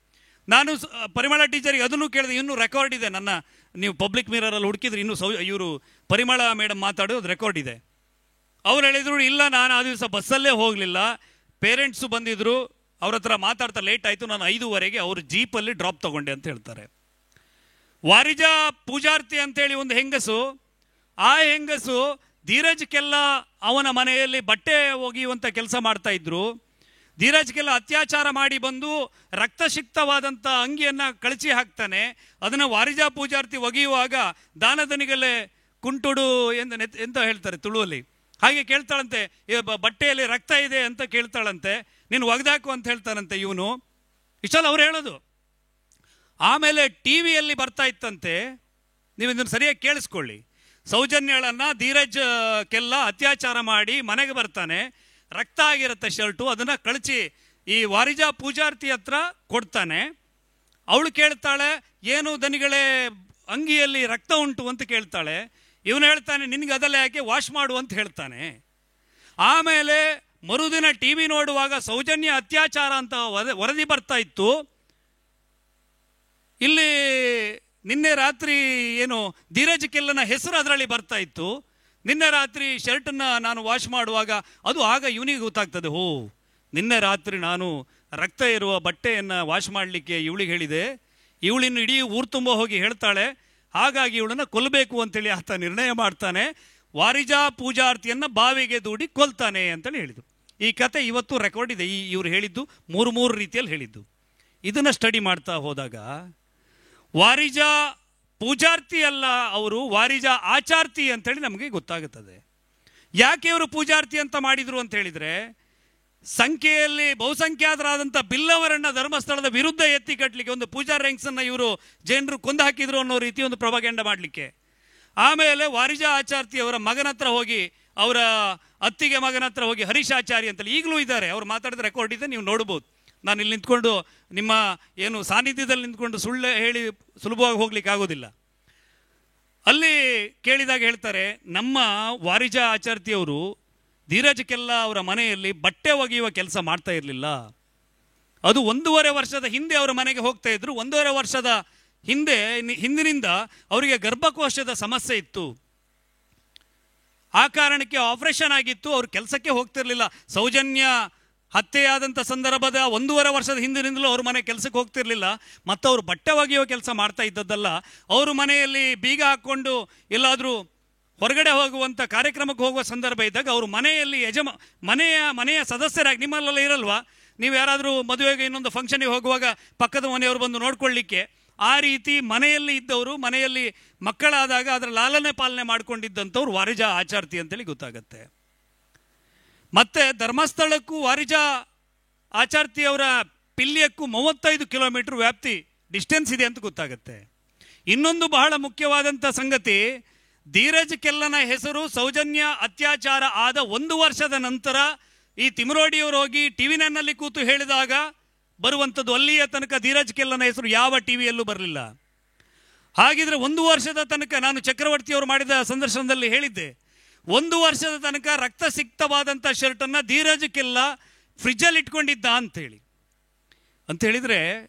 ನಾನು ಪರಿಮಳ ಟೀಚರಿಗೆ ಅದನ್ನು ಕೇಳಿದೆ, ಇನ್ನೂ ರೆಕಾರ್ಡ್ ಇದೆ, ನನ್ನ ನೀವು ಪಬ್ಲಿಕ್ ಮಿರರಲ್ಲಿ ಹುಡುಕಿದ್ರೆ ಇನ್ನೂ ಇವರು ಪರಿಮಳ ಮೇಡಮ್ ಮಾತಾಡೋದು ರೆಕಾರ್ಡ್ ಇದೆ. ಅವ್ರು ಹೇಳಿದ್ರು, ಇಲ್ಲ ನಾನು ಆ ದಿವಸ ಬಸ್ಸಲ್ಲೇ ಹೋಗಲಿಲ್ಲ, ಪೇರೆಂಟ್ಸು ಬಂದಿದ್ರು, ಅವ್ರ ಹತ್ರ ಮಾತಾಡ್ತಾ ಲೇಟ್ ಆಯಿತು, ನಾನು 5:15 ಅವ್ರ ಜೀಪಲ್ಲಿ ಡ್ರಾಪ್ ತಗೊಂಡೆ ಅಂತ ಹೇಳ್ತಾರೆ. ವಾರಿಜಾ ಪೂಜಾರ್ತಿ ಅಂತೇಳಿ ಒಂದು ಹೆಂಗಸು, ಆ ಹೆಂಗಸು ಧೀರಜ್ ಕೆಲ್ಲ ಅವನ ಮನೆಯಲ್ಲಿ ಬಟ್ಟೆ ಒಗೆಯುವಂಥ ಕೆಲಸ ಮಾಡ್ತಾ ಇದ್ರು. ಧೀರಜ್ ಕೆಲ್ಲ ಅತ್ಯಾಚಾರ ಮಾಡಿ ಬಂದು ರಕ್ತಸಿಕ್ತವಾದಂಥ ಅಂಗಿಯನ್ನು ಕಳಚಿ ಹಾಕ್ತಾನೆ. ಅದನ್ನು ವಾರಿಜಾ ಪೂಜಾರ್ತಿ ಒಗೆಯುವಾಗ ದಾನದನಿಗಲೇ ಕುಂಟುಡು ಎಂತ ಹೇಳ್ತಾರೆ ತುಳುವಲ್ಲಿ, ಹಾಗೆ ಕೇಳ್ತಾಳಂತೆ, ಬಟ್ಟೆಯಲ್ಲಿ ರಕ್ತ ಇದೆ ಅಂತ ಕೇಳ್ತಾಳಂತೆ, ನೀನು ಒಗೆದಾಕು ಅಂತ ಹೇಳ್ತಾನಂತೆ ಇವನು. ಇಷ್ಟಲ್ಲ ಅವ್ರು ಹೇಳೋದು. ಆಮೇಲೆ ಟಿ ವಿಯಲ್ಲಿ ಬರ್ತಾ ಇತ್ತಂತೆ, ನೀವು ಇದನ್ನು ಸರಿಯಾಗಿ ಕೇಳಿಸ್ಕೊಳ್ಳಿ, ಸೌಜನ್ಯಳನ್ನು ಧೀರಜ್ ಕೆಲ್ಲ ಅತ್ಯಾಚಾರ ಮಾಡಿ ಮನೆಗೆ ಬರ್ತಾನೆ, ರಕ್ತ ಆಗಿರುತ್ತೆ ಶರ್ಟು, ಅದನ್ನು ಕಳಚಿ ಈ ವಾರಿಜಾ ಪೂಜಾರ್ತಿ ಹತ್ರ ಕೊಡ್ತಾನೆ. ಅವಳು ಕೇಳ್ತಾಳೆ, ಏನು ದನಿಗಳೇ ಅಂಗಿಯಲ್ಲಿ ರಕ್ತ ಉಂಟು ಅಂತ ಕೇಳ್ತಾಳೆ. ಇವನು ಹೇಳ್ತಾನೆ, ನಿನಗೆ ಅದೆಲ್ಲ ಯಾಕೆ, ವಾಶ್ ಮಾಡು ಅಂತ ಹೇಳ್ತಾನೆ. ಆಮೇಲೆ ಮರುದಿನ ಟಿ ವಿ ನೋಡುವಾಗ ಸೌಜನ್ಯ ಅತ್ಯಾಚಾರ ಅಂತ ವರದಿ ಬರ್ತಾ ಇತ್ತು. ಇಲ್ಲಿ ನಿನ್ನೆ ರಾತ್ರಿ ಏನು ಧೀರಜ್ ಕೆಲ್ಲನ ಹೆಸರು ಅದರಲ್ಲಿ ಬರ್ತಾ ಇತ್ತು. ನಿನ್ನೆ ರಾತ್ರಿ ಶರ್ಟನ್ನು ನಾನು ವಾಶ್ ಮಾಡುವಾಗ ಅದು ಆಗ ಇವನಿಗೆ ಗೊತ್ತಾಗ್ತದೆ, ಓ ನಿನ್ನೆ ರಾತ್ರಿ ನಾನು ರಕ್ತ ಇರುವ ಬಟ್ಟೆಯನ್ನು ವಾಶ್ ಮಾಡಲಿಕ್ಕೆ ಇವಳಿಗೆ ಹೇಳಿದೆ, ಇವಳಿನ್ನು ಇಡೀ ಊರು ತುಂಬ ಹೋಗಿ ಹೇಳ್ತಾಳೆ, ಹಾಗಾಗಿ ಇವಳನ್ನು ಕೊಲ್ಲಬೇಕು ಅಂತೇಳಿ ಆತ ನಿರ್ಣಯ ಮಾಡ್ತಾನೆ, ವಾರಿಜಾ ಪೂಜಾರ್ತಿಯನ್ನು ಬಾವಿಗೆ ದೂಡಿ ಕೊಲ್ತಾನೆ ಅಂತೇಳಿ ಹೇಳಿದರು. ಈ ಕತೆ ಇವತ್ತು ರೆಕಾರ್ಡ್ ಇದೆ. ಇವ್ರು ಹೇಳಿದ್ದು ಮೂರು ರೀತಿಯಲ್ಲಿ ಹೇಳಿದ್ದು. ಇದನ್ನು ಸ್ಟಡಿ ಮಾಡ್ತಾ ಹೋದಾಗ ವಾರಿಜಾ ಪೂಜಾರ್ತಿ ಅಲ್ಲ, ಅವರು ವಾರಿಜಾ ಆಚಾರ್ತಿ ಅಂತೇಳಿ ನಮಗೆ ಗೊತ್ತಾಗುತ್ತದೆ. ಯಾಕೆ ಇವರು ಪೂಜಾರ್ತಿ ಅಂತ ಮಾಡಿದರು ಅಂತ ಹೇಳಿದರೆ, ಸಂಖ್ಯೆಯಲ್ಲಿ ಬಹುಸಂಖ್ಯಾತರಾದಂಥ ಬಿಲ್ಲವರನ್ನ ಧರ್ಮಸ್ಥಳದ ವಿರುದ್ಧ ಎತ್ತಿ ಕಟ್ಟಲಿಕ್ಕೆ, ಒಂದು ಪೂಜಾ ರ್ಯಾಂಕ್ಸನ್ನು ಇವರು ಜನರು ಕೊಂದು ಹಾಕಿದ್ರು ಅನ್ನೋ ರೀತಿ ಒಂದು ಪ್ರೊಪಗಂಡ ಮಾಡಲಿಕ್ಕೆ. ಆಮೇಲೆ ವಾರಿಜಾ ಆಚಾರ್ತಿ ಅವರ ಮಗನ ಹತ್ರ ಹೋಗಿ, ಅವರ ಅತ್ತಿಗೆ ಮಗನ ಹತ್ರ ಹೋಗಿ, ಹರೀಶಾಚಾರಿ ಅಂತೇಳಿ ಈಗಲೂ ಇದ್ದಾರೆ, ಅವ್ರು ಮಾತಾಡಿದ ರೆಕಾರ್ಡ್ ಇದೆ, ನೀವು ನೋಡ್ಬೋದು. ನಾನು ಇಲ್ಲಿ ನಿಂತ್ಕೊಂಡು ನಿಮ್ಮ ಏನು ಸಾನ್ನಿಧ್ಯದಲ್ಲಿ ನಿಂತ್ಕೊಂಡು ಸುಳ್ಳು ಹೇಳಿ ಸುಲಭವಾಗಿ ಹೋಗ್ಲಿಕ್ಕೆ ಆಗೋದಿಲ್ಲ. ಅಲ್ಲಿ ಕೇಳಿದಾಗ ಹೇಳ್ತಾರೆ, ನಮ್ಮ ವಾರಿಜಾ ಆಚಾರ್ತಿಯವರು ಧೀರಜ್ ಕೆಲ್ಲ ಅವರ ಮನೆಯಲ್ಲಿ ಬಟ್ಟೆ ಒಗೆಯುವ ಕೆಲಸ ಮಾಡ್ತಾ ಇರಲಿಲ್ಲ. ಅದು 1.5 ವರ್ಷದ ಹಿಂದೆ ಅವರ ಮನೆಗೆ ಹೋಗ್ತಾ ಇದ್ರು. 1.5 ವರ್ಷದ ಹಿಂದಿನಿಂದ ಅವರಿಗೆ ಗರ್ಭಕೋಶದ ಸಮಸ್ಯೆ ಇತ್ತು. ಆ ಕಾರಣಕ್ಕೆ ಆಪರೇಷನ್ ಆಗಿತ್ತು, ಅವ್ರು ಕೆಲಸಕ್ಕೆ ಹೋಗ್ತಿರ್ಲಿಲ್ಲ. ಸೌಜನ್ಯ ಹತ್ಯೆಯಾದಂಥ ಸಂದರ್ಭದ 1.5 ವರ್ಷದ ಹಿಂದಿನಿಂದಲೂ ಅವ್ರ ಮನೆ ಕೆಲಸಕ್ಕೆ ಹೋಗ್ತಿರ್ಲಿಲ್ಲ. ಮತ್ತು ಅವರು ಬಟ್ಟೆ ಒಗೆಯುವ ಕೆಲಸ ಮಾಡ್ತಾ ಇದ್ದದ್ದಲ್ಲ, ಅವರು ಮನೆಯಲ್ಲಿ ಬೀಗ ಹಾಕ್ಕೊಂಡು ಎಲ್ಲಾದರೂ ಹೊರಗಡೆ ಹೋಗುವಂಥ ಕಾರ್ಯಕ್ರಮಕ್ಕೆ ಹೋಗುವ ಸಂದರ್ಭ ಇದ್ದಾಗ ಅವರು ಮನೆಯಲ್ಲಿ ಮನೆಯ ಸದಸ್ಯರಾಗಿ, ನಿಮ್ಮಲ್ಲೆಲ್ಲ ಇರಲ್ವಾ, ನೀವು ಯಾರಾದರೂ ಮದುವೆಗೆ ಇನ್ನೊಂದು ಫಂಕ್ಷನಿಗೆ ಹೋಗುವಾಗ ಪಕ್ಕದ ಮನೆಯವರು ಬಂದು ನೋಡ್ಕೊಳ್ಳಿಕ್ಕೆ, ಆ ರೀತಿ ಮನೆಯಲ್ಲಿ ಇದ್ದವರು, ಮನೆಯಲ್ಲಿ ಮಕ್ಕಳಾದಾಗ ಅದರ ಲಾಲನೆ ಪಾಲನೆ ಮಾಡ್ಕೊಂಡಿದ್ದಂಥವ್ರು ವಾರಿಜಾ ಆಚಾರ್ತಿ ಅಂತೇಳಿ ಗೊತ್ತಾಗತ್ತೆ. ಮತ್ತೆ ಧರ್ಮಸ್ಥಳಕ್ಕೂ ವಾರಿಜಾ ಆಚಾರ್ತಿಯವರ ಪಿಲ್ಯಕ್ಕೂ 35 ಕಿಲೋಮೀಟರ್ ವ್ಯಾಪ್ತಿ ಡಿಸ್ಟೆನ್ಸ್ ಇದೆ ಅಂತ ಗೊತ್ತಾಗುತ್ತೆ. ಇನ್ನೊಂದು ಬಹಳ ಮುಖ್ಯವಾದಂಥ ಸಂಗತಿ, ಧೀರಜ್ ಕೆಲ್ಲನ ಹೆಸರು ಸೌಜನ್ಯ ಅತ್ಯಾಚಾರ ಆದ 1 ವರ್ಷದ ನಂತರ ಈ ತಿಮರೋಡಿಯವರು ಹೋಗಿ ಟಿವಿ ನೈನ್ನಲ್ಲಿ ಕೂತು ಹೇಳಿದಾಗ ಬರುವಂಥದ್ದು. ಅಲ್ಲಿಯ ತನಕ ಧೀರಜ್ ಕೆಲ್ಲನ ಹೆಸರು ಯಾವ ಟಿವಿಯಲ್ಲೂ ಬರಲಿಲ್ಲ. ಹಾಗಿದ್ರೆ 1 ವರ್ಷದ ತನಕ, ನಾನು ಚಕ್ರವರ್ತಿಯವರು ಮಾಡಿದ ಸಂದರ್ಶನದಲ್ಲಿ ಹೇಳಿದ್ದೆ, 1 ವರ್ಷದ ತನಕ ರಕ್ತಸಿಕ್ತವಾದಂಥ ಶರ್ಟನ್ನು ಧೀರಜ್ ಕೆಲ್ಲ ಫ್ರಿಜ್ಜಲ್ಲಿ ಇಟ್ಕೊಂಡಿದ್ದ ಅಂತ ಹೇಳಿದರೆ,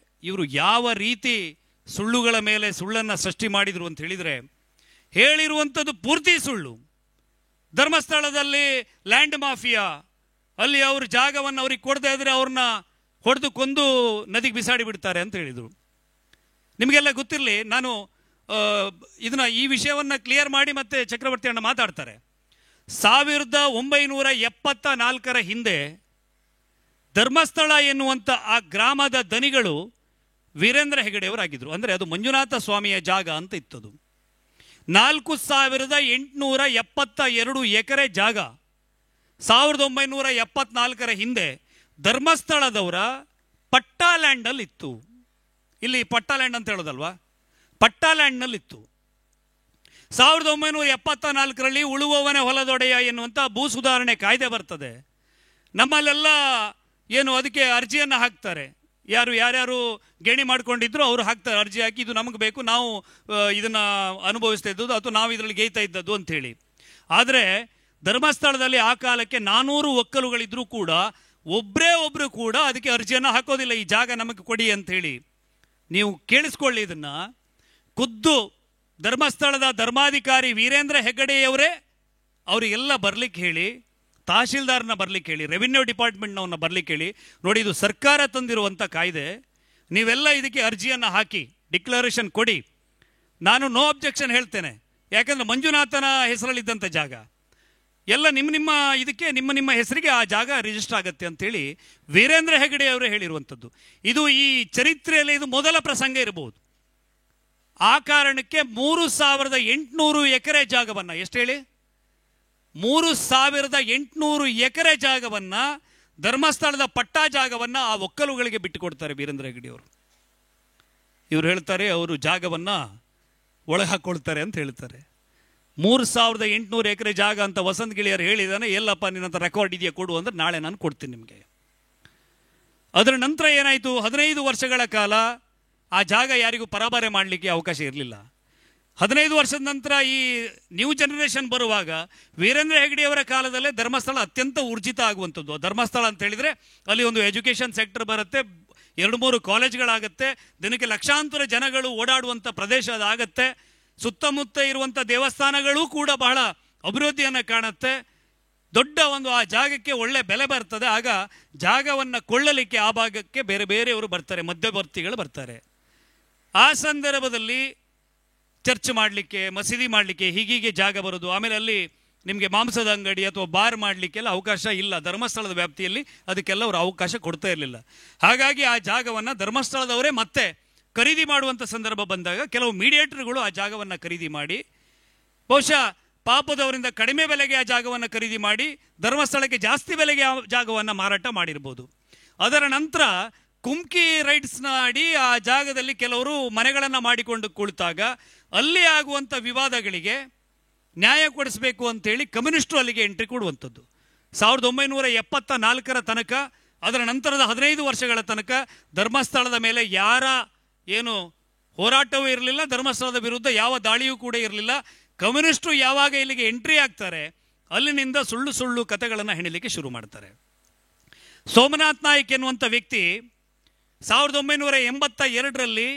ಇವರು ಯಾವ ರೀತಿ ಸುಳ್ಳುಗಳ ಮೇಲೆ ಸುಳ್ಳನ್ನು ಸೃಷ್ಟಿ ಮಾಡಿದರು ಅಂತ ಹೇಳಿದರೆ, ಹೇಳಿರುವಂಥದ್ದು ಪೂರ್ತಿ ಸುಳ್ಳು. ಧರ್ಮಸ್ಥಳದಲ್ಲಿ ಲ್ಯಾಂಡ್ ಮಾಫಿಯಾ, ಅಲ್ಲಿ ಅವ್ರ ಜಾಗವನ್ನು ಅವ್ರಿಗೆ ಕೊಡದೇ ಇದ್ರೆ ಅವ್ರನ್ನ ಹೊಡೆದು ಕೊಂದು ನದಿಗೆ ಬಿಸಾಡಿ ಬಿಡ್ತಾರೆ ಅಂತ ಹೇಳಿದರು. ನಿಮಗೆಲ್ಲ ಗೊತ್ತಿರಲಿ, ನಾನು ಈ ವಿಷಯವನ್ನು ಕ್ಲಿಯರ್ ಮಾಡಿ ಮತ್ತೆ ಚಕ್ರವರ್ತಿ ಅಣ್ಣ ಮಾತಾಡ್ತಾರೆ. 1974 ಹಿಂದೆ ಧರ್ಮಸ್ಥಳ ಎನ್ನುವಂಥ ಆ ಗ್ರಾಮದ ದನಿಗಳು ವೀರೇಂದ್ರ ಹೆಗಡೆಯವರಾಗಿದ್ದರು. ಅಂದರೆ ಅದು ಮಂಜುನಾಥ ಸ್ವಾಮಿಯ ಜಾಗ ಅಂತ ಇತ್ತದು. 4872 ಎಕರೆ ಜಾಗ 1974 ಹಿಂದೆ ಧರ್ಮಸ್ಥಳದವರ ಪಟ್ಟಾ ಲ್ಯಾಂಡಲ್ಲಿ ಇತ್ತು. ಇಲ್ಲಿ ಪಟ್ಟಾ ಲ್ಯಾಂಡ್ ಅಂತ ಹೇಳೋದಲ್ವಾ, ಪಟ್ಟಾ ಲ್ಯಾಂಡ್ನಲ್ಲಿತ್ತು. 1974ರಲ್ಲಿ ಉಳುವವನೇ ಹೊಲದೊಡೆಯ ಎನ್ನುವಂಥ ಭೂ ಸುಧಾರಣೆ ಕಾಯ್ದೆ ಬರ್ತದೆ. ನಮ್ಮಲ್ಲೆಲ್ಲ ಏನು ಅದಕ್ಕೆ ಅರ್ಜಿಯನ್ನು ಹಾಕ್ತಾರೆ. ಯಾರ್ಯಾರು ಗೇಣಿ ಮಾಡ್ಕೊಂಡಿದ್ರು ಅವರು ಹಾಕ್ತಾರೆ, ಅರ್ಜಿ ಹಾಕಿ ಇದು ನಮಗೆ ಬೇಕು, ನಾವು ಇದನ್ನು ಅನುಭವಿಸ್ತಾ ಇದ್ದದ್ದು ಅಥವಾ ನಾವು ಇದರಲ್ಲಿ ಗೇಯ್ತಾ ಇದ್ದದ್ದು ಅಂಥೇಳಿ. ಆದರೆ ಧರ್ಮಸ್ಥಳದಲ್ಲಿ ಆ ಕಾಲಕ್ಕೆ 400 ಒಕ್ಕಲುಗಳಿದ್ರೂ ಕೂಡ ಒಬ್ಬರು ಕೂಡ ಅದಕ್ಕೆ ಅರ್ಜಿಯನ್ನು ಹಾಕೋದಿಲ್ಲ, ಈ ಜಾಗ ನಮಗೆ ಕೊಡಿ ಅಂಥೇಳಿ. ನೀವು ಕೇಳಿಸ್ಕೊಳ್ಳಿ ಇದನ್ನು. ಖುದ್ದು ಧರ್ಮಸ್ಥಳದ ಧರ್ಮಾಧಿಕಾರಿ ವೀರೇಂದ್ರ ಹೆಗ್ಗಡೆಯವರೇ ಅವರಿಗೆಲ್ಲ ಬರ್ಲಿಕ್ಕೆ ಹೇಳಿ, ತಹಶೀಲ್ದಾರ್ನ ಬರ್ಲಿಕ್ಕೆ ಹೇಳಿ, ರೆವಿನ್ಯೂ ಡಿಪಾರ್ಟ್ಮೆಂಟ್ನವನ್ನ ಬರ್ಲಿಕ್ಕೆ ಹೇಳಿ, ನೋಡಿ ಇದು ಸರ್ಕಾರ ತಂದಿರುವಂಥ ಕಾಯ್ದೆ, ನೀವೆಲ್ಲ ಇದಕ್ಕೆ ಅರ್ಜಿಯನ್ನು ಹಾಕಿ ಡಿಕ್ಲರೇಷನ್ ಕೊಡಿ, ನಾನು ನೋ ಅಬ್ಜೆಕ್ಷನ್ ಹೇಳ್ತೇನೆ, ಯಾಕಂದರೆ ಮಂಜುನಾಥನ ಹೆಸರಲ್ಲಿದ್ದಂಥ ಜಾಗ ಎಲ್ಲ ನಿಮ್ಮ ಇದಕ್ಕೆ ನಿಮ್ಮ ಹೆಸರಿಗೆ ಆ ಜಾಗ ರಿಜಿಸ್ಟರ್ ಆಗುತ್ತೆ ಅಂತೇಳಿ ವೀರೇಂದ್ರ ಹೆಗ್ಗಡೆ ಅವರೇ ಹೇಳಿರುವಂಥದ್ದು. ಇದು ಈ ಚರಿತ್ರೆಯಲ್ಲಿ ಇದು ಮೊದಲ ಪ್ರಸಂಗ ಇರಬಹುದು. ಆ ಕಾರಣಕ್ಕೆ 3800 ಎಕರೆ ಜಾಗವನ್ನು, ಎಷ್ಟು ಹೇಳಿ, 3800 ಎಕರೆ ಜಾಗವನ್ನು, ಧರ್ಮಸ್ಥಳದ ಪಟ್ಟಾ ಜಾಗವನ್ನು ಆ ಒಕ್ಕಲುಗಳಿಗೆ ಬಿಟ್ಟು ಕೊಡ್ತಾರೆ ವೀರೇಂದ್ರ ಹೆಗ್ಗಡೆ ಅವರು. ಇವರು ಹೇಳ್ತಾರೆ ಅವರು ಜಾಗವನ್ನು ಒಳಗೆ ಹಾಕ್ಕೊಳ್ತಾರೆ ಅಂತ ಹೇಳ್ತಾರೆ. 3800 ಎಕರೆ ಜಾಗ ಅಂತ ವಸಂತ ಗಿಳಿಯರು ಹೇಳಿದಾನೆ. ಎಲ್ಲಪ್ಪ ನಿನ್ನಂತ ರೆಕಾರ್ಡ್ ಇದೆಯಾ ಕೊಡು ಅಂದ್ರೆ ನಾಳೆ ನಾನು ಕೊಡ್ತೀನಿ ನಿಮಗೆ. ಅದರ ನಂತರ ಏನಾಯಿತು, 15 ವರ್ಷಗಳ ಕಾಲ ಆ ಜಾಗ ಯಾರಿಗೂ ಪರಾಬಾರೆ ಮಾಡಲಿಕ್ಕೆ ಅವಕಾಶ ಇರಲಿಲ್ಲ. 15 ವರ್ಷದ ನಂತರ ಈ ನ್ಯೂ ಜನರೇಷನ್ ಬರುವಾಗ ವೀರೇಂದ್ರ ಹೆಗ್ಗಡೆಯವರ ಕಾಲದಲ್ಲೇ ಧರ್ಮಸ್ಥಳ ಅತ್ಯಂತ ಊರ್ಜಿತ ಆಗುವಂಥದ್ದು. ಧರ್ಮಸ್ಥಳ ಅಂತ ಹೇಳಿದರೆ ಅಲ್ಲಿ ಒಂದು ಎಜುಕೇಷನ್ ಸೆಕ್ಟರ್ ಬರುತ್ತೆ, 2-3 ಕಾಲೇಜ್ಗಳಾಗತ್ತೆ, ದಿನಕ್ಕೆ ಲಕ್ಷಾಂತರ ಜನಗಳು ಓಡಾಡುವಂಥ ಪ್ರದೇಶ ಅದಾಗತ್ತೆ, ಸುತ್ತಮುತ್ತ ಇರುವಂಥ ದೇವಸ್ಥಾನಗಳೂ ಕೂಡ ಬಹಳ ಅಭಿವೃದ್ಧಿಯನ್ನು ಕಾಣುತ್ತೆ, ದೊಡ್ಡ ಒಂದು ಆ ಜಾಗಕ್ಕೆ ಒಳ್ಳೆ ಬೆಲೆ ಬರ್ತದೆ. ಆಗ ಜಾಗವನ್ನು ಕೊಳ್ಳಲಿಕ್ಕೆ ಆ ಭಾಗಕ್ಕೆ ಬೇರೆ ಬೇರೆಯವರು ಬರ್ತಾರೆ, ಮಧ್ಯವರ್ತಿಗಳು ಬರ್ತಾರೆ. ಆ ಸಂದರ್ಭದಲ್ಲಿ ಚರ್ಚ್ ಮಾಡಲಿಕ್ಕೆ, ಮಸೀದಿ ಮಾಡಲಿಕ್ಕೆ ಹೀಗೀಗೆ ಜಾಗ ಬರೋದು. ಆಮೇಲೆ ಅಲ್ಲಿ ನಿಮಗೆ ಮಾಂಸದ ಅಂಗಡಿ ಅಥವಾ ಬಾರ್ ಮಾಡಲಿಕ್ಕೆಲ್ಲ ಅವಕಾಶ ಇಲ್ಲ, ಧರ್ಮಸ್ಥಳದ ವ್ಯಾಪ್ತಿಯಲ್ಲಿ ಅದಕ್ಕೆಲ್ಲ ಅವರು ಅವಕಾಶ ಕೊಡ್ತಾ ಇರಲಿಲ್ಲ. ಹಾಗಾಗಿ ಆ ಜಾಗವನ್ನು ಧರ್ಮಸ್ಥಳದವರೇ ಮತ್ತೆ ಖರೀದಿ ಮಾಡುವಂಥ ಸಂದರ್ಭ ಬಂದಾಗ ಕೆಲವು ಮೀಡಿಯೇಟರ್ಗಳು ಆ ಜಾಗವನ್ನು ಖರೀದಿ ಮಾಡಿ, ಬಹುಶಃ ಪಾಪದವರಿಂದ ಕಡಿಮೆ ಬೆಲೆಗೆ ಆ ಜಾಗವನ್ನು ಖರೀದಿ ಮಾಡಿ ಧರ್ಮಸ್ಥಳಕ್ಕೆ ಜಾಸ್ತಿ ಬೆಲೆಗೆ ಆ ಜಾಗವನ್ನು ಮಾರಾಟ ಮಾಡಿರ್ಬೋದು. ಅದರ ನಂತರ ಕುಮ್ಕಿ ರೈಟ್ಸ್ನ ಅಡಿ ಆ ಜಾಗದಲ್ಲಿ ಕೆಲವರು ಮನೆಗಳನ್ನು ಮಾಡಿಕೊಂಡು ಕುಳಿತಾಗ ಅಲ್ಲಿ ಆಗುವಂಥ ವಿವಾದಗಳಿಗೆ ನ್ಯಾಯ ಕೊಡಿಸಬೇಕು ಅಂತೇಳಿ ಕಮ್ಯುನಿಸ್ಟರು ಅಲ್ಲಿಗೆ ಎಂಟ್ರಿ ಕೊಡುವಂಥದ್ದು. 1974ರ ತನಕ, ಅದರ ನಂತರದ 15 ವರ್ಷಗಳ ತನಕ ಧರ್ಮಸ್ಥಳದ ಮೇಲೆ ಯಾರ ಏನು ಹೋರಾಟವೂ ಇರಲಿಲ್ಲ, ಧರ್ಮಸ್ಥಳದ ವಿರುದ್ಧ ಯಾವ ದಾಳಿಯೂ ಕೂಡ ಇರಲಿಲ್ಲ. ಕಮ್ಯುನಿಸ್ಟರು ಯಾವಾಗ ಇಲ್ಲಿಗೆ ಎಂಟ್ರಿ ಆಗ್ತಾರೆ ಅಲ್ಲಿನಿಂದ ಸುಳ್ಳು ಸುಳ್ಳು ಕಥೆಗಳನ್ನು ಹೆಣಲಿಕ್ಕೆ ಶುರು ಮಾಡ್ತಾರೆ. ಸೋಮನಾಥ್ ನಾಯ್ಕ್ ಎನ್ನುವಂಥ ವ್ಯಕ್ತಿ 1982ರಲ್ಲಿ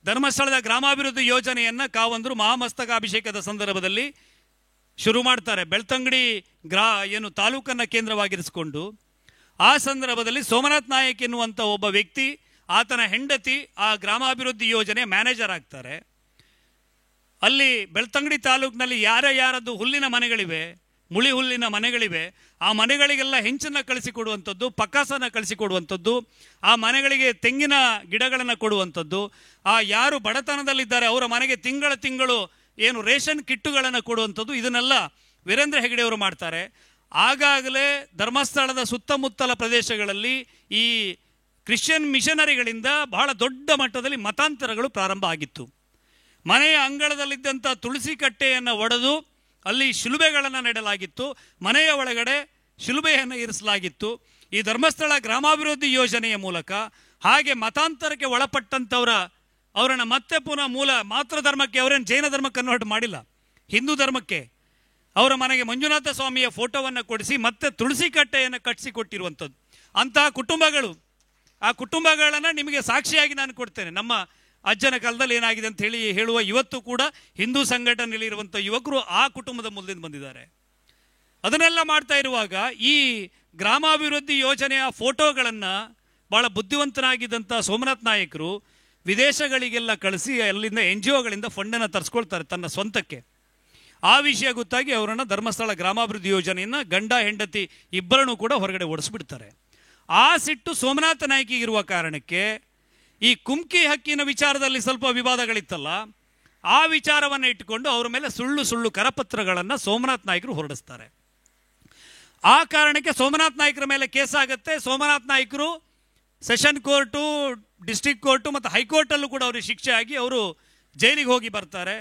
ಧರ್ಮಸ್ಥಳದ ಗ್ರಾಮಾಭಿವೃದ್ಧಿ ಯೋಜನೆಯನ್ನು ಕಾವಂದರು ಮಹಾಮಸ್ತಕಾಭಿಷೇಕದ ಸಂದರ್ಭದಲ್ಲಿ ಶುರು ಮಾಡ್ತಾರೆ. ಬೆಳ್ತಂಗಡಿ ಏನು ತಾಲೂಕನ್ನು ಕೇಂದ್ರವಾಗಿರಿಸಿಕೊಂಡು ಆ ಸಂದರ್ಭದಲ್ಲಿ ಸೋಮನಾಥ್ ನಾಯಕ್ ಎನ್ನುವಂಥ ಒಬ್ಬ ವ್ಯಕ್ತಿ, ಆತನ ಹೆಂಡತಿ ಆ ಗ್ರಾಮಾಭಿವೃದ್ಧಿ ಯೋಜನೆ ಮ್ಯಾನೇಜರ್ ಆಗ್ತಾರೆ. ಅಲ್ಲಿ ಬೆಳ್ತಂಗಡಿ ತಾಲೂಕಿನಲ್ಲಿ ಯಾರದ್ದು ಹುಲ್ಲಿನ ಮನೆಗಳಿವೆ, ಮುಳಿ ಹುಲ್ಲಿನ ಮನೆಗಳಿವೆ, ಆ ಮನೆಗಳಿಗೆಲ್ಲ ಹೆಂಚನ್ನು ಕಳಿಸಿಕೊಡುವಂಥದ್ದು, ಪಕ್ಕಾಸನ್ನು ಕಳಿಸಿಕೊಡುವಂಥದ್ದು, ಆ ಮನೆಗಳಿಗೆ ತೆಂಗಿನ ಗಿಡಗಳನ್ನು ಕೊಡುವಂಥದ್ದು, ಆ ಯಾರು ಬಡತನದಲ್ಲಿದ್ದಾರೆ ಅವರ ಮನೆಗೆ ತಿಂಗಳು ಏನು ರೇಷನ್ ಕಿಟ್ಟುಗಳನ್ನು ಕೊಡುವಂಥದ್ದು, ಇದನ್ನೆಲ್ಲ ವೀರೇಂದ್ರ ಹೆಗ್ಗಡೆಯವರು ಮಾಡ್ತಾರೆ. ಆಗಾಗಲೇ ಧರ್ಮಸ್ಥಳದ ಸುತ್ತಮುತ್ತಲ ಪ್ರದೇಶಗಳಲ್ಲಿ ಈ ಕ್ರಿಶ್ಚಿಯನ್ ಮಿಷನರಿಗಳಿಂದ ಬಹಳ ದೊಡ್ಡ ಮಟ್ಟದಲ್ಲಿ ಮತಾಂತರಗಳು ಪ್ರಾರಂಭ ಆಗಿತ್ತು. ಮನೆಯ ಅಂಗಳದಲ್ಲಿದ್ದಂಥ ತುಳಸಿ ಕಟ್ಟೆಯನ್ನು ಒಡೆದು ಅಲ್ಲಿ ಶಿಲುಬೆಗಳನ್ನು ನೆಡಲಾಗಿತ್ತು, ಮನೆಯ ಒಳಗಡೆ ಶಿಲುಬೆಯನ್ನು ಇರಿಸಲಾಗಿತ್ತು. ಈ ಧರ್ಮಸ್ಥಳ ಗ್ರಾಮಾಭಿವೃದ್ಧಿ ಯೋಜನೆಯ ಮೂಲಕ ಹಾಗೆ ಮತಾಂತರಕ್ಕೆ ಅವರನ್ನು ಮತ್ತೆ ಪುನಃ ಮೂಲ ಮಾತೃ ಧರ್ಮಕ್ಕೆ, ಅವರೇನು ಜೈನ ಧರ್ಮಕ್ಕೆ ಕನ್ವರ್ಟ್ ಮಾಡಿಲ್ಲ, ಹಿಂದೂ ಧರ್ಮಕ್ಕೆ ಅವರ ಮನೆಗೆ ಮಂಜುನಾಥ ಸ್ವಾಮಿಯ ಫೋಟೋವನ್ನು ಕೊಡಿಸಿ ಮತ್ತೆ ತುಳಸಿ ಕಟ್ಟೆಯನ್ನು ಕಟ್ಟಿಸಿಕೊಟ್ಟಿರುವಂಥದ್ದು. ಅಂತಹ ಕುಟುಂಬಗಳು, ಆ ಕುಟುಂಬಗಳನ್ನು ನಿಮಗೆ ಸಾಕ್ಷಿಯಾಗಿ ನಾನು ಕೊಡ್ತೇನೆ. ನಮ್ಮ ಅಜ್ಜನ ಕಾಲದಲ್ಲಿ ಏನಾಗಿದೆ ಅಂತ ಹೇಳುವ ಇವತ್ತು ಕೂಡ ಹಿಂದೂ ಸಂಘಟನೆಯಲ್ಲಿ ಇರುವಂಥ ಯುವಕರು ಆ ಕುಟುಂಬದ ಮೂಲದಿಂದ ಬಂದಿದ್ದಾರೆ. ಅದನ್ನೆಲ್ಲ ಮಾಡ್ತಾ ಇರುವಾಗ ಈ ಗ್ರಾಮಾಭಿವೃದ್ಧಿ ಯೋಜನೆಯ ಫೋಟೋಗಳನ್ನು ಭಾಳ ಬುದ್ಧಿವಂತನಾಗಿದ್ದಂಥ ಸೋಮನಾಥ್ ನಾಯಕರು ವಿದೇಶಗಳಿಗೆಲ್ಲ ಕಳಿಸಿ ಅಲ್ಲಿಂದ NGOಗಳಿಂದ ಫಂಡನ್ನು ತರಿಸ್ಕೊಳ್ತಾರೆ ತನ್ನ ಸ್ವಂತಕ್ಕೆ. ಆ ವಿಷಯ ಗೊತ್ತಾಗಿ ಅವರನ್ನು ಧರ್ಮಸ್ಥಳ ಗ್ರಾಮಾಭಿವೃದ್ಧಿ ಯೋಜನೆಯನ್ನು ಗಂಡ ಹೆಂಡತಿ ಇಬ್ಬರನ್ನು ಕೂಡ ಹೊರಗಡೆ ಓಡಿಸ್ಬಿಡ್ತಾರೆ. ಆ ಸಿಟ್ಟು ಸೋಮನಾಥ ನಾಯ್ಕಿಗಿರುವ ಕಾರಣಕ್ಕೆ ಈ ಕುಮ್ಕಿ ಹಕ್ಕಿನ ವಿಚಾರದಲ್ಲಿ ಸ್ವಲ್ಪ ವಿವಾದಗಳಿತ್ತಲ್ಲ, ಆ ವಿಚಾರವನ್ನು ಇಟ್ಟುಕೊಂಡು ಅವರ ಮೇಲೆ ಸುಳ್ಳು ಸುಳ್ಳು ಕರಪತ್ರಗಳನ್ನು ಸೋಮನಾಥ್ ನಾಯ್ಕರು ಹೊರಡಿಸ್ತಾರೆ. ಆ ಕಾರಣಕ್ಕೆ ಸೋಮನಾಥ್ ನಾಯ್ಕರ ಮೇಲೆ ಕೇಸ್ ಆಗುತ್ತೆ. ಸೋಮನಾಥ್ ನಾಯ್ಕರು ಸೆಷನ್ ಕೋರ್ಟು, ಡಿಸ್ಟ್ರಿಕ್ಟ್ ಕೋರ್ಟು ಮತ್ತು ಹೈಕೋರ್ಟಲ್ಲೂ ಕೂಡ ಅವರಿಗೆ ಶಿಕ್ಷೆ ಆಗಿ ಅವರು ಜೈಲಿಗೆ ಹೋಗಿ ಬರ್ತಾರೆ.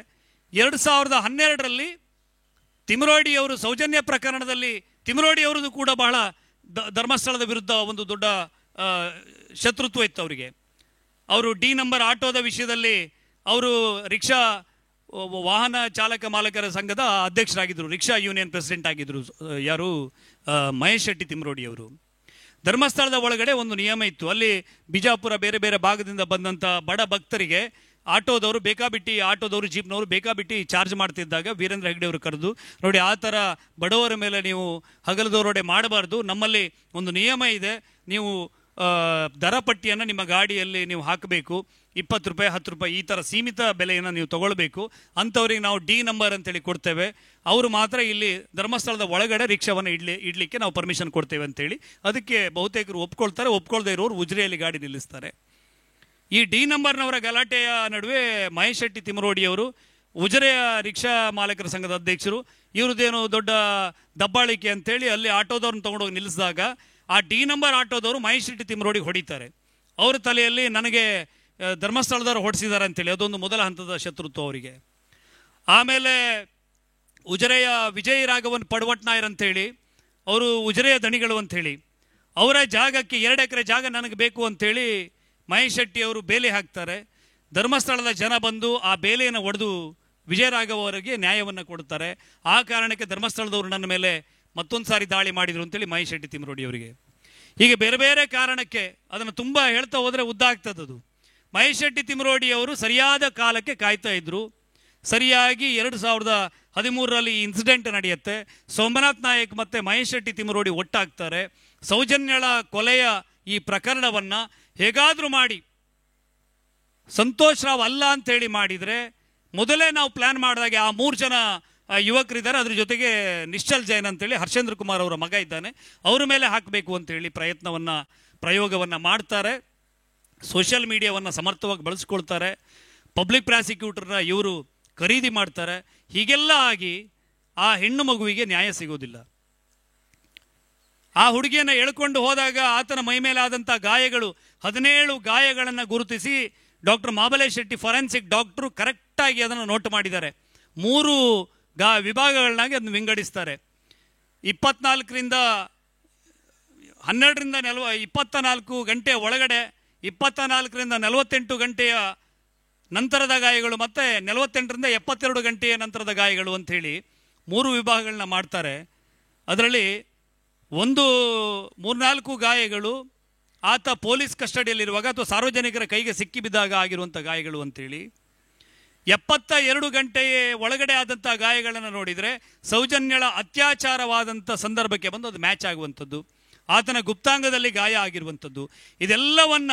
2012ರಲ್ಲಿ ತಿಮರೋಡಿಯವರು ಸೌಜನ್ಯ ಪ್ರಕರಣದಲ್ಲಿ ತಿಮರೋಡಿಯವರದು ಕೂಡ ಬಹಳ ಧರ್ಮಸ್ಥಳದ ವಿರುದ್ಧ ಒಂದು ದೊಡ್ಡ ಶತ್ರುತ್ವ ಇತ್ತು ಅವರಿಗೆ. ಅವರು ಡಿ ನಂಬರ್ ಆಟೋದ ವಿಷಯದಲ್ಲಿ ಅವರು ರಿಕ್ಷಾ ವಾಹನ ಚಾಲಕ ಮಾಲಕರ ಸಂಘದ ಅಧ್ಯಕ್ಷರಾಗಿದ್ದರು, ರಿಕ್ಷಾ ಯೂನಿಯನ್ ಪ್ರೆಸಿಡೆಂಟ್ ಆಗಿದ್ದರು. ಯಾರು? ಮಹೇಶ್ ಶೆಟ್ಟಿ ತಿಮರೋಡಿಯವರು. ಧರ್ಮಸ್ಥಳದ ಒಳಗಡೆ ಒಂದು ನಿಯಮ ಇತ್ತು, ಅಲ್ಲಿ ಬಿಜಾಪುರ ಬೇರೆ ಬೇರೆ ಭಾಗದಿಂದ ಬಂದಂಥ ಬಡ ಭಕ್ತರಿಗೆ ಆಟೋದವರು ಬೇಕಾಬಿಟ್ಟಿ, ಆಟೋದವರು ಜೀಪ್ನವರು ಬೇಕಾಬಿಟ್ಟಿ ಚಾರ್ಜ್ ಮಾಡ್ತಿದ್ದಾಗ ವೀರೇಂದ್ರ ಹೆಗ್ಡೆ ಅವರು ಕರೆದು, ನೋಡಿ ಆ ಥರ ಬಡವರ ಮೇಲೆ ನೀವು ಹಗಲದವರೊಡೆ ಮಾಡಬಾರ್ದು, ನಮ್ಮಲ್ಲಿ ಒಂದು ನಿಯಮ ಇದೆ, ನೀವು ದರ ಪಟ್ಟಿಯನ್ನು ನಿಮ್ಮ ಗಾಡಿಯಲ್ಲಿ ನೀವು ಹಾಕಬೇಕು, 20 ರೂಪಾಯಿ 10 ರೂಪಾಯಿ ಈ ಥರ ಸೀಮಿತ ಬೆಲೆಯನ್ನು ನೀವು ತೊಗೊಳ್ಬೇಕು, ಅಂಥವ್ರಿಗೆ ನಾವು ಡಿ ನಂಬರ್ ಅಂತೇಳಿ ಕೊಡ್ತೇವೆ, ಅವರು ಮಾತ್ರ ಇಲ್ಲಿ ಧರ್ಮಸ್ಥಳದ ಒಳಗಡೆ ರಿಕ್ಷಾವನ್ನು ಇಡಲಿಕ್ಕೆ ನಾವು ಪರ್ಮಿಷನ್ ಕೊಡ್ತೇವೆ ಅಂತೇಳಿ. ಅದಕ್ಕೆ ಬಹುತೇಕರು ಒಪ್ಕೊಳ್ತಾರೆ, ಒಪ್ಕೊಳ್ದೇ ಇರೋರು ಉಜಿರೆಯಲ್ಲಿ ಗಾಡಿ ನಿಲ್ಲಿಸ್ತಾರೆ. ಈ ಡಿ ನಂಬರ್ನವರ ಗಲಾಟೆಯ ನಡುವೆ ಮಹೇಶ್ ಶೆಟ್ಟಿ ತಿಮರೋಡಿಯವರು ಉಜಿರೆಯ ರಿಕ್ಷಾ ಮಾಲಕರ ಸಂಘದ ಅಧ್ಯಕ್ಷರು, ಇವ್ರದ್ದೇನು ದೊಡ್ಡ ದಬ್ಬಾಳಿಕೆ ಅಂತೇಳಿ ಅಲ್ಲಿ ಆಟೋದವ್ರನ್ನ ತೊಗೊಂಡೋಗಿ ನಿಲ್ಲಿಸಿದಾಗ ಆ ಡಿ ನಂಬರ್ ಆಟೋದವರು ಮಹೇಶ್ ಶೆಟ್ಟಿ ತಿಮರೋಡಿಗೆ ಹೊಡಿತಾರೆ. ಅವ್ರ ತಲೆಯಲ್ಲಿ ನನಗೆ ಧರ್ಮಸ್ಥಳದವರು ಹೊಡಿಸಿದ್ದಾರೆ ಅಂತೇಳಿ, ಅದೊಂದು ಮೊದಲ ಹಂತದ ಶತ್ರುತ್ವ ಅವರಿಗೆ. ಆಮೇಲೆ ಉಜಿರೆಯ ವಿಜಯ್ ರಾಘವನ್ ಪಡವಟ್ನಾಯರ್ ಅಂತೇಳಿ, ಅವರು ಉಜಿರೆಯ ದಣಿಗಳು ಅಂಥೇಳಿ, ಅವರ ಜಾಗಕ್ಕೆ 2 ಎಕರೆ ಜಾಗ ನನಗೆ ಬೇಕು ಅಂಥೇಳಿ ಮಹೇಶ್ ಶೆಟ್ಟಿ ಅವರು ಬೇಲಿ ಹಾಕ್ತಾರೆ. ಧರ್ಮಸ್ಥಳದ ಜನ ಬಂದು ಆ ಬೇಲಿಯನ್ನು ಒಡೆದು ವಿಜಯರಾಘವ್ ಅವರಿಗೆ ನ್ಯಾಯವನ್ನು ಕೊಡ್ತಾರೆ. ಆ ಕಾರಣಕ್ಕೆ ಧರ್ಮಸ್ಥಳದವರು ನನ್ನ ಮೇಲೆ ಮತ್ತೊಂದು ಸಾರಿ ದಾಳಿ ಮಾಡಿದರು ಅಂತೇಳಿ ಮಹೇಶ್ ಶೆಟ್ಟಿ ತಿಮರೋಡಿ ಅವರಿಗೆ. ಹೀಗೆ ಬೇರೆ ಬೇರೆ ಕಾರಣಕ್ಕೆ, ಅದನ್ನು ತುಂಬ ಹೇಳ್ತಾ ಹೋದರೆ ಉದ್ದ ಆಗ್ತದದು. ಮಹೇಶ್ ಶೆಟ್ಟಿ ತಿಮರೋಡಿ ಅವರು ಸರಿಯಾದ ಕಾಲಕ್ಕೆ ಕಾಯ್ತಾ ಇದ್ರು. ಸರಿಯಾಗಿ 2013ರಲ್ಲಿ ಈ ಇನ್ಸಿಡೆಂಟ್ ನಡೆಯುತ್ತೆ. ಸೋಮನಾಥ್ ನಾಯಕ್ ಮತ್ತು ಮಹೇಶ್ ಶೆಟ್ಟಿ ತಿಮರೋಡಿ ಒಟ್ಟಾಗ್ತಾರೆ. ಸೌಜನ್ಯಳ ಕೊಲೆಯ ಈ ಪ್ರಕರಣವನ್ನು ಹೇಗಾದರೂ ಮಾಡಿ ಸಂತೋಷ್ ರಾವ್ ಅಲ್ಲ ಅಂತೇಳಿ ಮಾಡಿದರೆ, ಮೊದಲೇ ನಾವು ಪ್ಲ್ಯಾನ್ ಮಾಡಿದಾಗ ಆ 3 ಜನ ಯುವಕರಿದ್ದಾರೆ, ಅದ್ರ ಜೊತೆಗೆ ನಿಶ್ಚಲ್ ಜೈನ್ ಅಂತೇಳಿ ಹರ್ಷೇಂದ್ರ ಕುಮಾರ್ ಅವರ ಮಗ ಇದ್ದಾನೆ, ಅವರ ಮೇಲೆ ಹಾಕಬೇಕು ಅಂತೇಳಿ ಪ್ರಯೋಗವನ್ನು ಮಾಡ್ತಾರೆ. ಸೋಷಿಯಲ್ ಮೀಡಿಯಾವನ್ನು ಸಮರ್ಥವಾಗಿ ಬಳಸ್ಕೊಳ್ತಾರೆ. ಪಬ್ಲಿಕ್ ಪ್ರಾಸಿಕ್ಯೂಟರ್ನ ಇವರು ಖರೀದಿ ಮಾಡ್ತಾರೆ. ಹೀಗೆಲ್ಲ ಆಗಿ ಆ ಹೆಣ್ಣು ಮಗುವಿಗೆ ನ್ಯಾಯ ಸಿಗೋದಿಲ್ಲ. ಆ ಹುಡುಗಿಯನ್ನು ಎಳ್ಕೊಂಡು ಹೋದಾಗ ಆತನ ಮೈ ಮೇಲಾದಂಥ ಗಾಯಗಳು 17 ಗಾಯಗಳನ್ನು ಗುರುತಿಸಿ doctor Mabalesh Shetty forensic doctor ಕರೆಕ್ಟಾಗಿ ಅದನ್ನು ನೋಟ್ ಮಾಡಿದ್ದಾರೆ. 3 ವಿಭಾಗಗಳನ್ನಾಗಿ ಅದನ್ನು ವಿಂಗಡಿಸ್ತಾರೆ. 24ರಿಂದ 24 ಗಂಟೆಯ ಒಳಗಡೆ, 24ರಿಂದ 48 ಗಂಟೆಯ ನಂತರದ ಗಾಯಗಳು ಮತ್ತು 48ರಿಂದ 72 ಗಂಟೆಯ ನಂತರದ ಗಾಯಗಳು ಅಂಥೇಳಿ 3 ವಿಭಾಗಗಳನ್ನ ಮಾಡ್ತಾರೆ. ಅದರಲ್ಲಿ 3-4 ಗಾಯಗಳು ಆತ ಪೊಲೀಸ್ ಕಸ್ಟಡಿಯಲ್ಲಿರುವಾಗ ಅಥವಾ ಸಾರ್ವಜನಿಕರ ಕೈಗೆ ಸಿಕ್ಕಿಬಿದ್ದಾಗ ಆಗಿರುವಂಥ ಗಾಯಗಳು ಅಂಥೇಳಿ, 72 ಗಂಟೆಯ ಒಳಗಡೆ ಆದಂಥ ಗಾಯಗಳನ್ನು ನೋಡಿದರೆ ಸೌಜನ್ಯಳ ಅತ್ಯಾಚಾರವಾದಂಥ ಸಂದರ್ಭಕ್ಕೆ ಬಂದು ಅದು ಮ್ಯಾಚ್ ಆಗುವಂಥದ್ದು, ಆತನ ಗುಪ್ತಾಂಗದಲ್ಲಿ ಗಾಯ ಆಗಿರುವಂಥದ್ದು. ಇದೆಲ್ಲವನ್ನ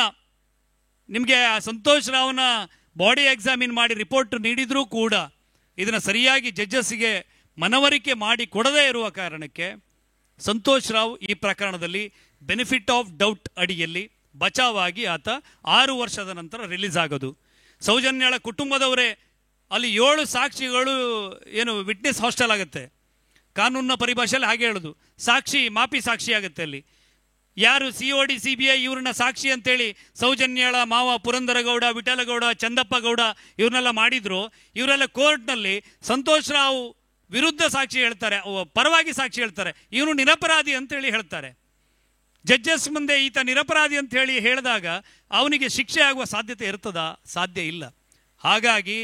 ನಿಮಗೆ ಸಂತೋಷ್ ರಾವ್ನ ಬಾಡಿ ಎಕ್ಸಾಮಿನ್ ಮಾಡಿ ರಿಪೋರ್ಟ್ ನೀಡಿದರೂ ಕೂಡ ಇದನ್ನು ಸರಿಯಾಗಿ ಜಡ್ಜಸ್ಸಿಗೆ ಮನವರಿಕೆ ಮಾಡಿ ಕೊಡದೇ ಇರುವ ಕಾರಣಕ್ಕೆ ಸಂತೋಷ್ ರಾವ್ ಈ ಪ್ರಕರಣದಲ್ಲಿ ಬೆನಿಫಿಟ್ ಆಫ್ ಡೌಟ್ ಅಡಿಯಲ್ಲಿ ಬಚಾವಾಗಿ ಆತ 6 ವರ್ಷದ ನಂತರ ರಿಲೀಸ್ ಆಗೋದು. ಸೌಜನ್ಯಳ ಕುಟುಂಬದವರೇ ಅಲ್ಲಿ 7 ಸಾಕ್ಷಿಗಳು ಏನು ವಿಟ್ನೆಸ್ ಹಾಸ್ಟೆಲ್ ಆಗುತ್ತೆ, ಕಾನೂನಿನ ಪರಿಭಾಷೆಯಲ್ಲಿ ಹಾಗೆ ಹೇಳೋದು, ಸಾಕ್ಷಿ ಮಾಪಿ ಸಾಕ್ಷಿ ಆಗುತ್ತೆ. ಅಲ್ಲಿ ಯಾರು COD CBI ಇವ್ರನ್ನ ಸಾಕ್ಷಿ ಅಂತೇಳಿ ಸೌಜನ್ಯಳ ಮಾವ ಪುರಂದರಗೌಡ, ವಿಠಲಗೌಡ, ಚಂದಪ್ಪ ಗೌಡ ಇವ್ರನ್ನೆಲ್ಲ ಮಾಡಿದ್ರು, ಇವರೆಲ್ಲ ಕೋರ್ಟ್ನಲ್ಲಿ ಸಂತೋಷ್ ರಾವ್ ವಿರುದ್ಧ ಸಾಕ್ಷಿ ಹೇಳ್ತಾರೆ, ಪರವಾಗಿ ಸಾಕ್ಷಿ ಹೇಳ್ತಾರೆ, ಇವನು ನಿರಪರಾಧಿ ಅಂತೇಳಿ ಹೇಳ್ತಾರೆ. ಜಡ್ಜಸ್ ಮುಂದೆ ಈತ ನಿರಪರಾಧಿ ಅಂತ ಹೇಳಿ ಹೇಳಿದಾಗ ಅವನಿಗೆ ಶಿಕ್ಷೆ ಆಗುವ ಸಾಧ್ಯತೆ ಇರ್ತದಾ? ಸಾಧ್ಯ ಇಲ್ಲ. ಹಾಗಾಗಿ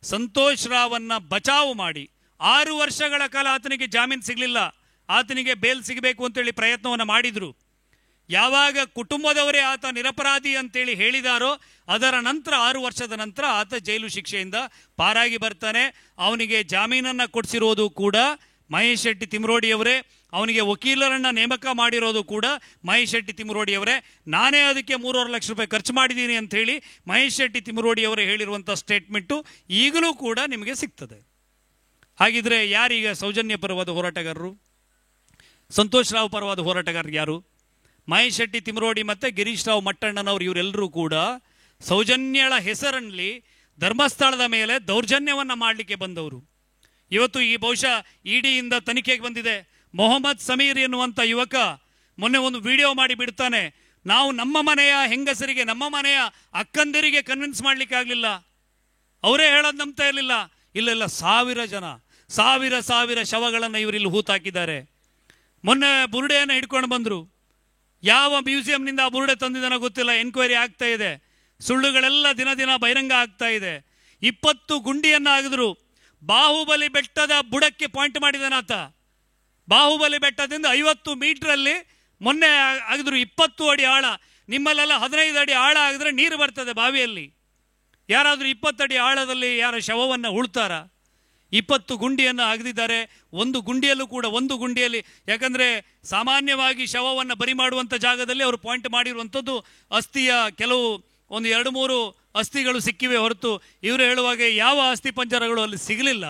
ಸಂತೋಷ್ ರಾವನ್ನು ಬಚಾವು ಮಾಡಿ 6 ವರ್ಷಗಳ ಕಾಲ ಆತನಿಗೆ ಜಾಮೀನು ಸಿಗಲಿಲ್ಲ, ಆತನಿಗೆ ಬೇಲ್ ಸಿಗಬೇಕು ಅಂತೇಳಿ ಪ್ರಯತ್ನವನ್ನು ಮಾಡಿದರು. ಯಾವಾಗ ಕುಟುಂಬದವರೇ ಆತ ನಿರಪರಾಧಿ ಅಂತೇಳಿ ಹೇಳಿದಾರೋ ಅದರ ನಂತರ 6 ವರ್ಷದ ನಂತರ ಆತ ಜೈಲು ಶಿಕ್ಷೆಯಿಂದ ಪಾರಾಗಿ ಬರ್ತಾನೆ. ಅವನಿಗೆ ಜಾಮೀನನ್ನು ಕೊಡಿಸಿರೋದು ಕೂಡ ಮಹೇಶ್ ಶೆಟ್ಟಿ ತಿಮರೋಡಿಯವರೇ, ಅವನಿಗೆ ವಕೀಲರನ್ನು ನೇಮಕ ಮಾಡಿರೋದು ಕೂಡ ಮಹೇಶ್ ಶೆಟ್ಟಿ ತಿಮರೋಡಿಯವರೇ. ನಾನೇ ಅದಕ್ಕೆ 3.5 ಲಕ್ಷ ರೂಪಾಯಿ ಖರ್ಚು ಮಾಡಿದ್ದೀನಿ ಅಂಥೇಳಿ ಮಹೇಶ್ ಶೆಟ್ಟಿ ತಿಮರೋಡಿಯವರೇ ಹೇಳಿರುವಂಥ ಸ್ಟೇಟ್ಮೆಂಟು ಈಗಲೂ ಕೂಡ ನಿಮಗೆ ಸಿಗ್ತದೆ. ಹಾಗಿದ್ರೆ ಯಾರೀಗ ಸೌಜನ್ಯ ಪರವಾದ ಹೋರಾಟಗಾರರು? ಸಂತೋಷ್ ರಾವ್ ಪರವಾದ ಹೋರಾಟಗಾರರು ಯಾರು? ಮಹೇಶ್ ಶೆಟ್ಟಿ ತಿಮರೋಡಿ ಮತ್ತು ಗಿರೀಶ್ ರಾವ್ ಮಟ್ಟಣ್ಣನವರು ಇವರೆಲ್ಲರೂ ಕೂಡ ಸೌಜನ್ಯಳ ಹೆಸರಲ್ಲಿ ಧರ್ಮಸ್ಥಳದ ಮೇಲೆ ದೌರ್ಜನ್ಯವನ್ನು ಮಾಡಲಿಕ್ಕೆ ಬಂದವರು. ಇವತ್ತು ಈ ಬಹುಶಃ ಇಡಿಯಿಂದ ತನಿಖೆಗೆ ಬಂದಿದೆ. ಮೊಹಮ್ಮದ್ ಸಮೀರ್ ಎನ್ನುವಂಥ ಯುವಕ ಮೊನ್ನೆ ಒಂದು ವಿಡಿಯೋ ಮಾಡಿ ಬಿಡ್ತಾನೆ, ನಾವು ನಮ್ಮ ಮನೆಯ ಹೆಂಗಸರಿಗೆ, ನಮ್ಮ ಮನೆಯ ಅಕ್ಕಂದಿರಿಗೆ ಕನ್ವಿನ್ಸ್ ಮಾಡಲಿಕ್ಕೆ ಆಗಲಿಲ್ಲ, ಅವರೇ ಹೇಳೋದು ನಂಬ್ತಾ ಇರಲಿಲ್ಲ, ಇಲ್ಲೆಲ್ಲ ಸಾವಿರ ಜನ, ಸಾವಿರ ಸಾವಿರ ಶವಗಳನ್ನು ಇವರಿಲ್ಲಿ ಹೂತಾಕಿದ್ದಾರೆ. ಮೊನ್ನೆ ಬುರುಡೆಯನ್ನು ಹಿಡ್ಕೊಂಡು ಬಂದರು. ಯಾವ ಮ್ಯೂಸಿಯಂನಿಂದ ಆ ಬುರುಡೆ ತಂದಿದ್ದಾನೋ ಗೊತ್ತಿಲ್ಲ, ಎನ್ಕ್ವೈರಿ ಆಗ್ತಾ ಇದೆ. ಸುಳ್ಳುಗಳೆಲ್ಲ ದಿನ ದಿನ ಬಹಿರಂಗ ಆಗ್ತಾ ಇದೆ. 20 ಗುಂಡಿಯನ್ನು ಅಗೆದ್ರು. ಬಾಹುಬಲಿ ಬೆಟ್ಟದ ಬುಡಕ್ಕೆ ಪಾಯಿಂಟ್ ಮಾಡಿದನಾತ. ಬಾಹುಬಲಿ ಬೆಟ್ಟದಿಂದ 50 ಮೀಟ್ರಲ್ಲಿ ಮೊನ್ನೆ ಅಗೆದ್ರು. 20 ಅಡಿ ಆಳ. ನಿಮ್ಮಲ್ಲೆಲ್ಲ 15 ಅಡಿ ಆಳ ಆಗಿದ್ರೆ ನೀರು ಬರ್ತದೆ ಬಾವಿಯಲ್ಲಿ. ಯಾರಾದರೂ 20 ಅಡಿ ಆಳದಲ್ಲಿ ಯಾರ ಶವವನ್ನು ಉಳ್ತಾರ? 20 ಗುಂಡಿಯನ್ನು ಅಗೆದಿದ್ದಾರೆ. ಒಂದು ಗುಂಡಿಯಲ್ಲೂ ಕೂಡ, ಒಂದು ಗುಂಡಿಯಲ್ಲಿ, ಯಾಕಂದರೆ ಸಾಮಾನ್ಯವಾಗಿ ಶವವನ್ನು ಬರಿ ಮಾಡುವಂಥ ಜಾಗದಲ್ಲಿ ಅವರು ಪಾಯಿಂಟ್ ಮಾಡಿರುವಂಥದ್ದು ಅಸ್ಥಿಯ ಕೆಲವು ಒಂದು 2-3 ಅಸ್ಥಿಗಳು ಸಿಕ್ಕಿವೆ ಹೊರತು ಇವರು ಹೇಳುವಾಗೆ ಯಾವ ಅಸ್ಥಿ ಪಂಜರಗಳು ಅಲ್ಲಿ ಸಿಗಲಿಲ್ಲ.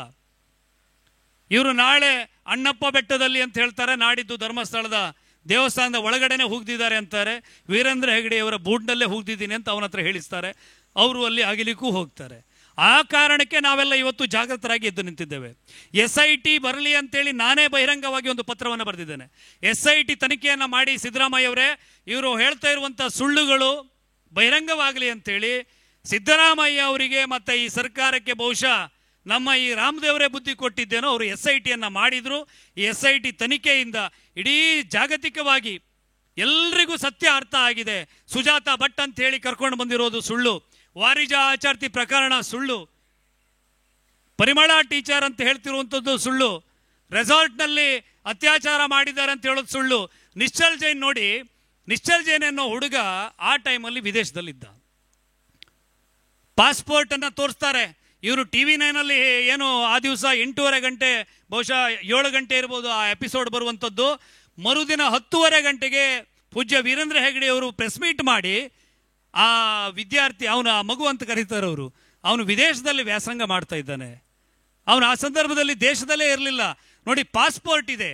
ಇವರು ನಾಳೆ ಅಣ್ಣಪ್ಪ ಬೆಟ್ಟದಲ್ಲಿ ಅಂತ ಹೇಳ್ತಾರೆ, ನಾಡಿದ್ದು ಧರ್ಮಸ್ಥಳದ ದೇವಸ್ಥಾನದ ಒಳಗಡೆನೆ ಹೋಗ್ದಿದ್ದಾರೆ ಅಂತಾರೆ. ವೀರೇಂದ್ರ ಹೆಗಡೆಯವರ ಬೂಟ್ನಲ್ಲೇ ಹೋಗ್ದಿದ್ದೀನಿ ಅಂತ ಅವನ ಹತ್ರ ಹೇಳಿಸ್ತಾರೆ. ಅವರು ಅಲ್ಲಿ ಅಗಿಲಿಕ್ಕೂ ಹೋಗ್ತಾರೆ. ಆ ಕಾರಣಕ್ಕೆ ನಾವೆಲ್ಲ ಇವತ್ತು ಜಾಗೃತರಾಗಿ ಎದ್ದು ನಿಂತಿದ್ದೇವೆ. SIT ಬರಲಿ ಅಂತೇಳಿ ನಾನೇ ಬಹಿರಂಗವಾಗಿ ಒಂದು ಪತ್ರವನ್ನು ಬರೆದಿದ್ದೇನೆ. SIT ತನಿಖೆಯನ್ನು ಮಾಡಿ ಸಿದ್ದರಾಮಯ್ಯವರೇ, ಇವರು ಹೇಳ್ತಾ ಇರುವಂಥ ಸುಳ್ಳುಗಳು ಬಹಿರಂಗವಾಗಲಿ ಅಂತೇಳಿ ಸಿದ್ದರಾಮಯ್ಯ ಅವರಿಗೆ ಮತ್ತು ಈ ಸರ್ಕಾರಕ್ಕೆ ಬಹುಶಃ ನಮ್ಮ ಈ ರಾಮದೇವರೇ ಬುದ್ಧಿ ಕೊಟ್ಟಿದ್ದೇನೋ. ಅವರು SITಯನ್ನು ಮಾಡಿದರು. ಈ SIT ತನಿಖೆಯಿಂದ ಇಡೀ ಜಾಗತಿಕವಾಗಿ ಎಲ್ರಿಗೂ ಸತ್ಯ ಅರ್ಥ ಆಗಿದೆ. ಸುಜಾತ ಭಟ್ ಅಂತ ಹೇಳಿ ಕರ್ಕೊಂಡು ಬಂದಿರೋದು ಸುಳ್ಳು, ವಾರಿಜಾ ಆಚಾರ್ತಿ ಪ್ರಕರಣ ಸುಳ್ಳು, ಪರಿಮಳ ಟೀಚರ್ ಅಂತ ಹೇಳ್ತಿರುವಂಥದ್ದು ಸುಳ್ಳು, ರೆಸಾರ್ಟ್ನಲ್ಲಿ ಅತ್ಯಾಚಾರ ಮಾಡಿದ್ದಾರೆ ಅಂತ ಹೇಳೋದು ಸುಳ್ಳು. ನಿಶ್ಚಲ್ ಜೈನ್ ನೋಡಿ, ನಿಶ್ಚಲ್ ಜೈನ್ ಅನ್ನೋ ಹುಡುಗ ಆ ಟೈಮಲ್ಲಿ ವಿದೇಶದಲ್ಲಿದ್ದ. ಪಾಸ್ಪೋರ್ಟನ್ನು ತೋರಿಸ್ತಾರೆ. ಇವರು TV9 ಏನು ಆ ದಿವಸ 8:30 ಗಂಟೆ, ಬಹುಶಃ 7 ಗಂಟೆ ಇರ್ಬೋದು ಆ ಎಪಿಸೋಡ್ ಬರುವಂಥದ್ದು. ಮರುದಿನ 10:30 ಗಂಟೆಗೆ ಪೂಜ್ಯ ವೀರೇಂದ್ರ ಹೆಗಡೆ ಅವರು ಪ್ರೆಸ್ ಮೀಟ್ ಮಾಡಿ ಆ ವಿದ್ಯಾರ್ಥಿ, ಅವನ ಮಗು ಅಂತ ಕರೀತಾರೆ ಅವರು, ಅವನು ವಿದೇಶದಲ್ಲಿ ವ್ಯಾಸಂಗ ಮಾಡ್ತಾ ಇದ್ದಾನೆ. ಅವನು ಆ ಸಂದರ್ಭದಲ್ಲಿ ದೇಶದಲ್ಲೇ ಇರಲಿಲ್ಲ. ನೋಡಿ, ಪಾಸ್ಪೋರ್ಟ್ ಇದೆ,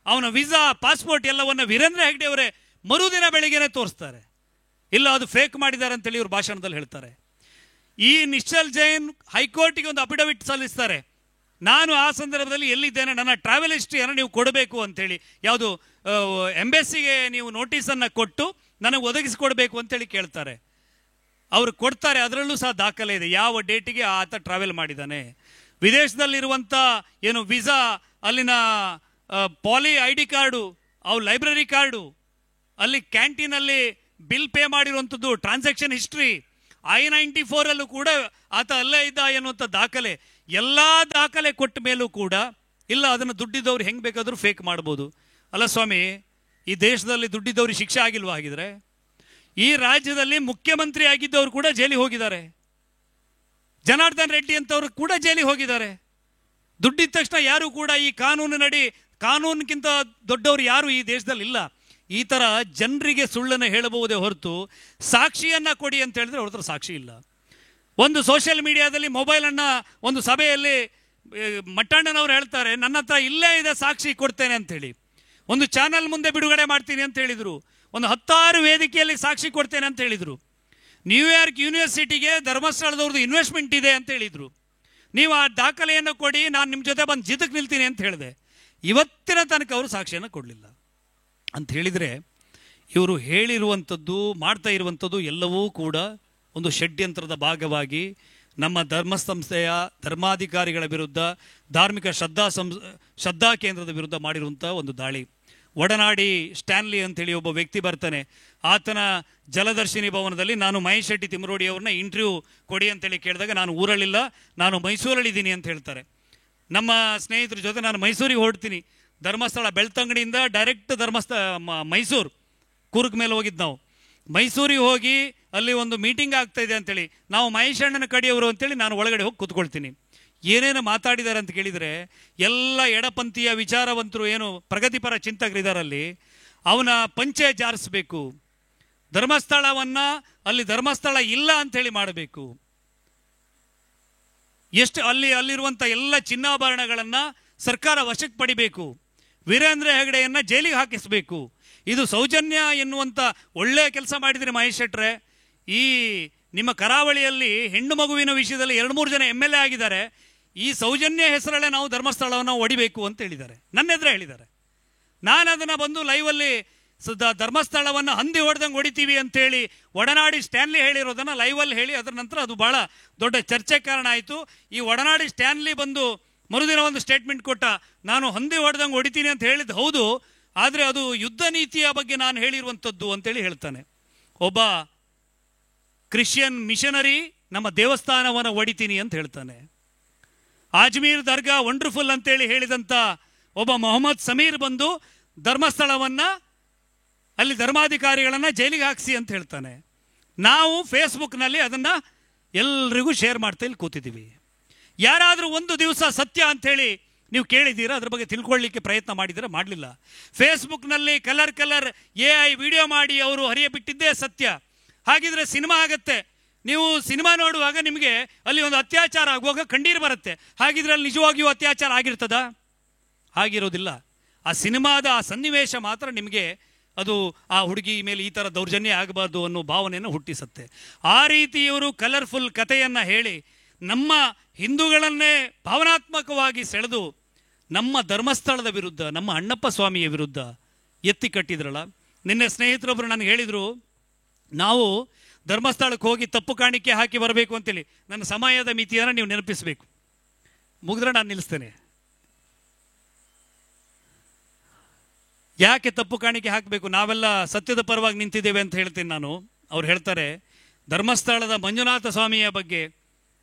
ಅವನ ವೀಸಾ ಪಾಸ್ಪೋರ್ಟ್ ಎಲ್ಲವನ್ನ ವೀರೇಂದ್ರ ಹೆಗಡೆ ಅವರೇ ಮರುದಿನ ಬೆಳಿಗ್ಗೆನೆ ತೋರಿಸ್ತಾರೆ. ಇಲ್ಲ, ಅದು ಫೇಕ್ ಮಾಡಿದ್ದಾರೆ ಅಂತೇಳಿ ಇವರು ಭಾಷಣದಲ್ಲಿ ಹೇಳ್ತಾರೆ. ಈ ನಿಶ್ಚಲ್ ಜೈನ್ ಹೈಕೋರ್ಟಿಗೆ ಒಂದು ಅಫಿಡವಿಟ್ ಸಲ್ಲಿಸ್ತಾರೆ. ನಾನು ಆ ಸಂದರ್ಭದಲ್ಲಿ ಎಲ್ಲಿದ್ದೇನೆ, ನನ್ನ ಟ್ರಾವೆಲ್ ಹಿಸ್ಟ್ರಿಯನ್ನು ನೀವು ಕೊಡಬೇಕು ಅಂತೇಳಿ, ಯಾವುದು ಎಂಬೆಸ್ಸಿಗೆ ನೀವು ನೋಟಿಸನ್ನು ಕೊಟ್ಟು ನನಗೆ ಒದಗಿಸಿಕೊಡ್ಬೇಕು ಅಂತೇಳಿ ಕೇಳ್ತಾರೆ. ಅವರು ಕೊಡ್ತಾರೆ. ಅದರಲ್ಲೂ ಸಹ ದಾಖಲೆ ಇದೆ, ಯಾವ ಡೇಟಿಗೆ ಆತ ಟ್ರಾವೆಲ್ ಮಾಡಿದ್ದಾನೆ. ವಿದೇಶದಲ್ಲಿರುವಂಥ ಏನು ವೀಸಾ, ಅಲ್ಲಿನ ಪಾಲಿ ID ಕಾರ್ಡು, ಅವು ಲೈಬ್ರರಿ ಕಾರ್ಡು, ಅಲ್ಲಿ ಕ್ಯಾಂಟೀನಲ್ಲಿ ಬಿಲ್ ಪೇ ಮಾಡಿರುವಂಥದ್ದು, ಟ್ರಾನ್ಸಾಕ್ಷನ್ ಹಿಸ್ಟ್ರಿ, I-94 ಕೂಡ ಆತ ಅಲ್ಲೇ ಇದ್ದ ಎನ್ನುವಂಥ ದಾಖಲೆ, ಎಲ್ಲ ದಾಖಲೆ ಕೊಟ್ಟ ಮೇಲೂ ಕೂಡ ಇಲ್ಲ, ಅದನ್ನು ದುಡ್ಡಿದ್ದವ್ರು ಹೆಂಗೆ ಬೇಕಾದರೂ ಫೇಕ್ ಮಾಡ್ಬೋದು. ಅಲ್ಲ ಸ್ವಾಮಿ, ಈ ದೇಶದಲ್ಲಿ ದುಡ್ಡಿದ್ದವ್ರಿಗೆ ಶಿಕ್ಷೆ ಆಗಿಲ್ವಾ? ಆಗಿದ್ರೆ ಈ ರಾಜ್ಯದಲ್ಲಿ ಮುಖ್ಯಮಂತ್ರಿ ಆಗಿದ್ದವರು ಕೂಡ ಜೈಲಿಗೆ ಹೋಗಿದ್ದಾರೆ. ಜನಾರ್ದನ್ ರೆಡ್ಡಿ ಅಂತವ್ರು ಕೂಡ ಜೈಲಿಗೆ ಹೋಗಿದ್ದಾರೆ. ದುಡ್ಡಿದ ತಕ್ಷಣ ಯಾರು ಕೂಡ ಈ ಕಾನೂನಿಗಿಂತ ದೊಡ್ಡವರು ಯಾರು ಈ ದೇಶದಲ್ಲಿ ಇಲ್ಲ. ಈ ಥರ ಜನರಿಗೆ ಸುಳ್ಳನ್ನು ಹೇಳಬಹುದೇ ಹೊರತು ಸಾಕ್ಷಿಯನ್ನು ಕೊಡಿ ಅಂತ ಹೇಳಿದ್ರೆ ಅವ್ರ ಹತ್ರ ಸಾಕ್ಷಿ ಇಲ್ಲ. ಒಂದು ಸೋಷಿಯಲ್ ಮೀಡಿಯಾದಲ್ಲಿ ಮೊಬೈಲನ್ನು ಒಂದು ಸಭೆಯಲ್ಲಿ ಮಟ್ಟಣ್ಣನವ್ರು ಹೇಳ್ತಾರೆ, ನನ್ನ ಹತ್ರ ಇಲ್ಲೇ ಇದೆ ಸಾಕ್ಷಿ ಕೊಡ್ತೇನೆ ಅಂತೇಳಿ. ಒಂದು ಚಾನಲ್ ಮುಂದೆ ಬಿಡುಗಡೆ ಮಾಡ್ತೀನಿ ಅಂತ ಹೇಳಿದರು. ಒಂದು 10 ವೇದಿಕೆಯಲ್ಲಿ ಸಾಕ್ಷಿ ಕೊಡ್ತೇನೆ ಅಂತ ಹೇಳಿದರು. ನ್ಯೂಯಾರ್ಕ್ ಯೂನಿವರ್ಸಿಟಿಗೆ ಧರ್ಮಸ್ಥಳದವ್ರದ್ದು ಇನ್ವೆಸ್ಟ್ಮೆಂಟ್ ಇದೆ ಅಂತ ಹೇಳಿದರು. ನೀವು ಆ ದಾಖಲೆಯನ್ನು ಕೊಡಿ, ನಾನು ನಿಮ್ಮ ಜೊತೆ ಬಂದು ಜಿದಕ್ಕೆ ನಿಲ್ತೀನಿ ಅಂತ ಹೇಳಿದೆ. ಇವತ್ತಿನ ತನಕ ಅವರು ಸಾಕ್ಷಿಯನ್ನು ಕೊಡಲಿಲ್ಲ ಅಂತ ಹೇಳಿದರೆ, ಇವರು ಹೇಳಿರುವಂಥದ್ದು, ಮಾಡ್ತಾ ಇರುವಂಥದ್ದು ಎಲ್ಲವೂ ಕೂಡ ಒಂದು ಷಡ್ಯಂತ್ರದ ಭಾಗವಾಗಿ ನಮ್ಮ ಧರ್ಮಸಂಸ್ಥೆಯ ಧರ್ಮಾಧಿಕಾರಿಗಳ ವಿರುದ್ಧ, ಧಾರ್ಮಿಕ ಶ್ರದ್ಧಾ ಕೇಂದ್ರದ ವಿರುದ್ಧ ಮಾಡಿರುವಂಥ ಒಂದು ದಾಳಿ. ಒಡನಾಡಿ ಸ್ಟ್ಯಾನ್ಲಿ ಅಂತೇಳಿ ಒಬ್ಬ ವ್ಯಕ್ತಿ ಬರ್ತಾನೆ. ಆತನ ಜಲದರ್ಶಿನಿ ಭವನದಲ್ಲಿ ನಾನು ಮಹೇಶ್ ಶೆಟ್ಟಿ ತಿಮ್ಮರೋಡಿ ಅವ್ರನ್ನ ಇಂಟರ್ವ್ಯೂ ಕೊಡಿ ಅಂತೇಳಿ ಕೇಳಿದಾಗ, ನಾನು ಊರಲ್ಲಿಲ್ಲ, ನಾನು ಮೈಸೂರಲ್ಲಿದ್ದೀನಿ ಅಂತ ಹೇಳ್ತಾರೆ. ನಮ್ಮ ಸ್ನೇಹಿತರ ಜೊತೆ ನಾನು ಮೈಸೂರಿಗೆ ಹೊರಡ್ತೀನಿ, ಧರ್ಮಸ್ಥಳ ಬೆಳ್ತಂಗಡಿಯಿಂದ ಡೈರೆಕ್ಟ್ ಮೈಸೂರು, ಕೂರ್ಗ್ ಮೇಲೆ ಹೋಗಿದ್ದು ನಾವು. ಮೈಸೂರಿಗೆ ಹೋಗಿ ಅಲ್ಲಿ ಒಂದು ಮೀಟಿಂಗ್ ಆಗ್ತಾ ಇದೆ ಅಂತೇಳಿ, ನಾವು ಮಹೇಶ್ ಅಣ್ಣನ ಕಡೆಯವರು ಅಂತೇಳಿ ನಾನು ಒಳಗಡೆ ಹೋಗಿ ಕೂತ್ಕೊಳ್ತೀನಿ. ಏನೇನು ಮಾತಾಡಿದ್ದಾರೆ ಅಂತ ಕೇಳಿದರೆ, ಎಲ್ಲ ಎಡಪಂಥೀಯ ವಿಚಾರವಂತರು, ಏನು ಪ್ರಗತಿಪರ ಚಿಂತಕರಿದ್ದಾರಲ್ಲಿ, ಅವನ ಪಂಚೆ ಜಾರಿಸಬೇಕು, ಧರ್ಮಸ್ಥಳವನ್ನು ಅಲ್ಲಿ ಧರ್ಮಸ್ಥಳ ಇಲ್ಲ ಅಂಥೇಳಿ ಮಾಡಬೇಕು, ಎಷ್ಟು ಅಲ್ಲಿರುವಂಥ ಎಲ್ಲ ಚಿನ್ನಾಭರಣಗಳನ್ನು ಸರ್ಕಾರ ವಶಕ್ಕೆ ಪಡಿಬೇಕು, ವೀರೇಂದ್ರ ಹೆಗಡೆಯನ್ನು ಜೈಲಿಗೆ ಹಾಕಿಸಬೇಕು. ಇದು ಸೌಜನ್ಯ ಎನ್ನುವಂಥ ಒಳ್ಳೆಯ ಕೆಲಸ ಮಾಡಿದರೆ ಮಹೇಶ್ ಶೆಟ್ರೆ. ಈ ನಿಮ್ಮ ಕರಾವಳಿಯಲ್ಲಿ ಹೆಣ್ಣು ಮಗುವಿನ ವಿಷಯದಲ್ಲಿ 2-3 ಜನ MLA ಆಗಿದ್ದಾರೆ. ಈ ಸೌಜನ್ಯ ಹೆಸರಲ್ಲೇ ನಾವು ಧರ್ಮಸ್ಥಳವನ್ನು ಒಡಿಬೇಕು ಅಂತ ಹೇಳಿದ್ದಾರೆ, ನನ್ನ ಎದುರೇ ಹೇಳಿದ್ದಾರೆ. ನಾನು ಅದನ್ನು ಬಂದು ಲೈವಲ್ಲಿ ಧರ್ಮಸ್ಥಳವನ್ನು ಹಂದಿ ಹೊಡೆದಂಗೆ ಹೊಡಿತೀವಿ ಅಂತೇಳಿ ಒಡನಾಡಿ ಸ್ಟ್ಯಾನ್ಲಿ ಹೇಳಿರೋದನ್ನು ಲೈವಲ್ಲಿ ಹೇಳಿ ಅದರ ನಂತರ ಅದು ಬಹಳ ದೊಡ್ಡ ಚರ್ಚೆ ಕಾರಣ ಆಯಿತು. ಈ ಒಡನಾಡಿ ಸ್ಟ್ಯಾನ್ಲಿ ಬಂದು ಮರುದಿನ ಒಂದು ಸ್ಟೇಟ್ಮೆಂಟ್ ಕೊಟ್ಟ, ನಾನು ಹಂದಿ ಹೊಡೆದಂಗೆ ಹೊಡಿತೀನಿ ಅಂತ ಹೇಳಿದ್ದು ಹೌದು, ಆದರೆ ಅದು ಯುದ್ಧ ನೀತಿಯ ಬಗ್ಗೆ ನಾನು ಹೇಳಿರುವಂಥದ್ದು ಅಂತೇಳಿ ಹೇಳ್ತಾನೆ. ಒಬ್ಬ ಕ್ರಿಶ್ಚಿಯನ್ ಮಿಷನರಿ ನಮ್ಮ ದೇವಸ್ಥಾನವನ್ನು ಹೊಡಿತೀನಿ ಅಂತ ಹೇಳ್ತಾನೆ. ಅಜ್ಮೀರ್ ದರ್ಗಾ ವಂಡರ್ಫುಲ್ ಅಂತೇಳಿ ಹೇಳಿದಂಥ ಒಬ್ಬ ಮೊಹಮ್ಮದ್ ಸಮೀರ್ ಬಂದು ಧರ್ಮಸ್ಥಳವನ್ನು ಅಲ್ಲಿ ಧರ್ಮಾಧಿಕಾರಿಗಳನ್ನು ಜೈಲಿಗೆ ಹಾಕಿಸಿ ಅಂತ ಹೇಳ್ತಾನೆ. ನಾವು ಫೇಸ್ಬುಕ್ನಲ್ಲಿ ಅದನ್ನು ಎಲ್ರಿಗೂ ಶೇರ್ ಮಾಡ್ತಾ ಇಲ್ಲಿ ಕೂತಿದ್ದೀವಿ. ಯಾರಾದರೂ ಒಂದು ದಿವಸ ಸತ್ಯ ಅಂಥೇಳಿ ನೀವು ಕೇಳಿದ್ದೀರಾ? ಅದ್ರ ಬಗ್ಗೆ ತಿಳ್ಕೊಳ್ಳಿಕ್ಕೆ ಪ್ರಯತ್ನ ಮಾಡಿದ್ದೀರಾ? ಮಾಡಲಿಲ್ಲ. ಫೇಸ್ಬುಕ್ನಲ್ಲಿ ಕಲರ್ AI ವಿಡಿಯೋ ಮಾಡಿ ಅವರು ಹರಿಯ ಬಿಟ್ಟಿದ್ದೇ ಸತ್ಯ. ಹಾಗಿದ್ರೆ ಸಿನಿಮಾ ಆಗತ್ತೆ, ನೀವು ಸಿನಿಮಾ ನೋಡುವಾಗ ನಿಮಗೆ ಅಲ್ಲಿ ಒಂದು ಅತ್ಯಾಚಾರ ಆಗುವಾಗ ಕಣ್ಣೀರು ಬರುತ್ತೆ. ಹಾಗಿದ್ರೆ ಅಲ್ಲಿ ನಿಜವಾಗಿಯೂ ಅತ್ಯಾಚಾರ ಆಗಿರ್ತದ? ಆಗಿರೋದಿಲ್ಲ. ಆ ಸಿನಿಮಾದ ಆ ಸನ್ನಿವೇಶ ಮಾತ್ರ ನಿಮಗೆ ಅದು ಆ ಹುಡುಗಿ ಮೇಲೆ ಈ ಥರ ದೌರ್ಜನ್ಯ ಆಗಬಾರ್ದು ಅನ್ನೋ ಭಾವನೆಯನ್ನು ಹುಟ್ಟಿಸುತ್ತೆ. ಆ ರೀತಿ ಇವರು ಕಲರ್ಫುಲ್ ಕಥೆಯನ್ನು ಹೇಳಿ ನಮ್ಮ ಹಿಂದೂಗಳನ್ನೇ ಭಾವನಾತ್ಮಕವಾಗಿ ಸೆಳೆದು ನಮ್ಮ ಧರ್ಮಸ್ಥಳದ ವಿರುದ್ಧ, ನಮ್ಮ ಅಣ್ಣಪ್ಪ ಸ್ವಾಮಿಯ ವಿರುದ್ಧ ಎತ್ತಿ ಕಟ್ಟಿದ್ರಲ್ಲ. ನಿನ್ನೆ ಸ್ನೇಹಿತರೊಬ್ಬರು ನನಗೆ ಹೇಳಿದರು, ನಾವು ಧರ್ಮಸ್ಥಳಕ್ಕೆ ಹೋಗಿ ತಪ್ಪು ಕಾಣಿಕೆ ಹಾಕಿ ಬರಬೇಕು ಅಂತೇಳಿ. ನನ್ನ ಸಮಯದ ಮಿತಿಯನ್ನು ನೀವು ನೆನಪಿಸಬೇಕು. ಮುಗಿದ್ರೆ ನಾನು ನಿಲ್ಲಿಸ್ತೇನೆ. ಯಾಕೆ ತಪ್ಪು ಕಾಣಿಕೆ ಹಾಕಬೇಕು? ನಾವೆಲ್ಲ ಸತ್ಯದ ಪರವಾಗಿ ನಿಂತಿದ್ದೇವೆ ಅಂತ ಹೇಳ್ತೀನಿ ನಾನು. ಅವ್ರು ಹೇಳ್ತಾರೆ, ಧರ್ಮಸ್ಥಳದ ಮಂಜುನಾಥ ಸ್ವಾಮಿಯ ಬಗ್ಗೆ,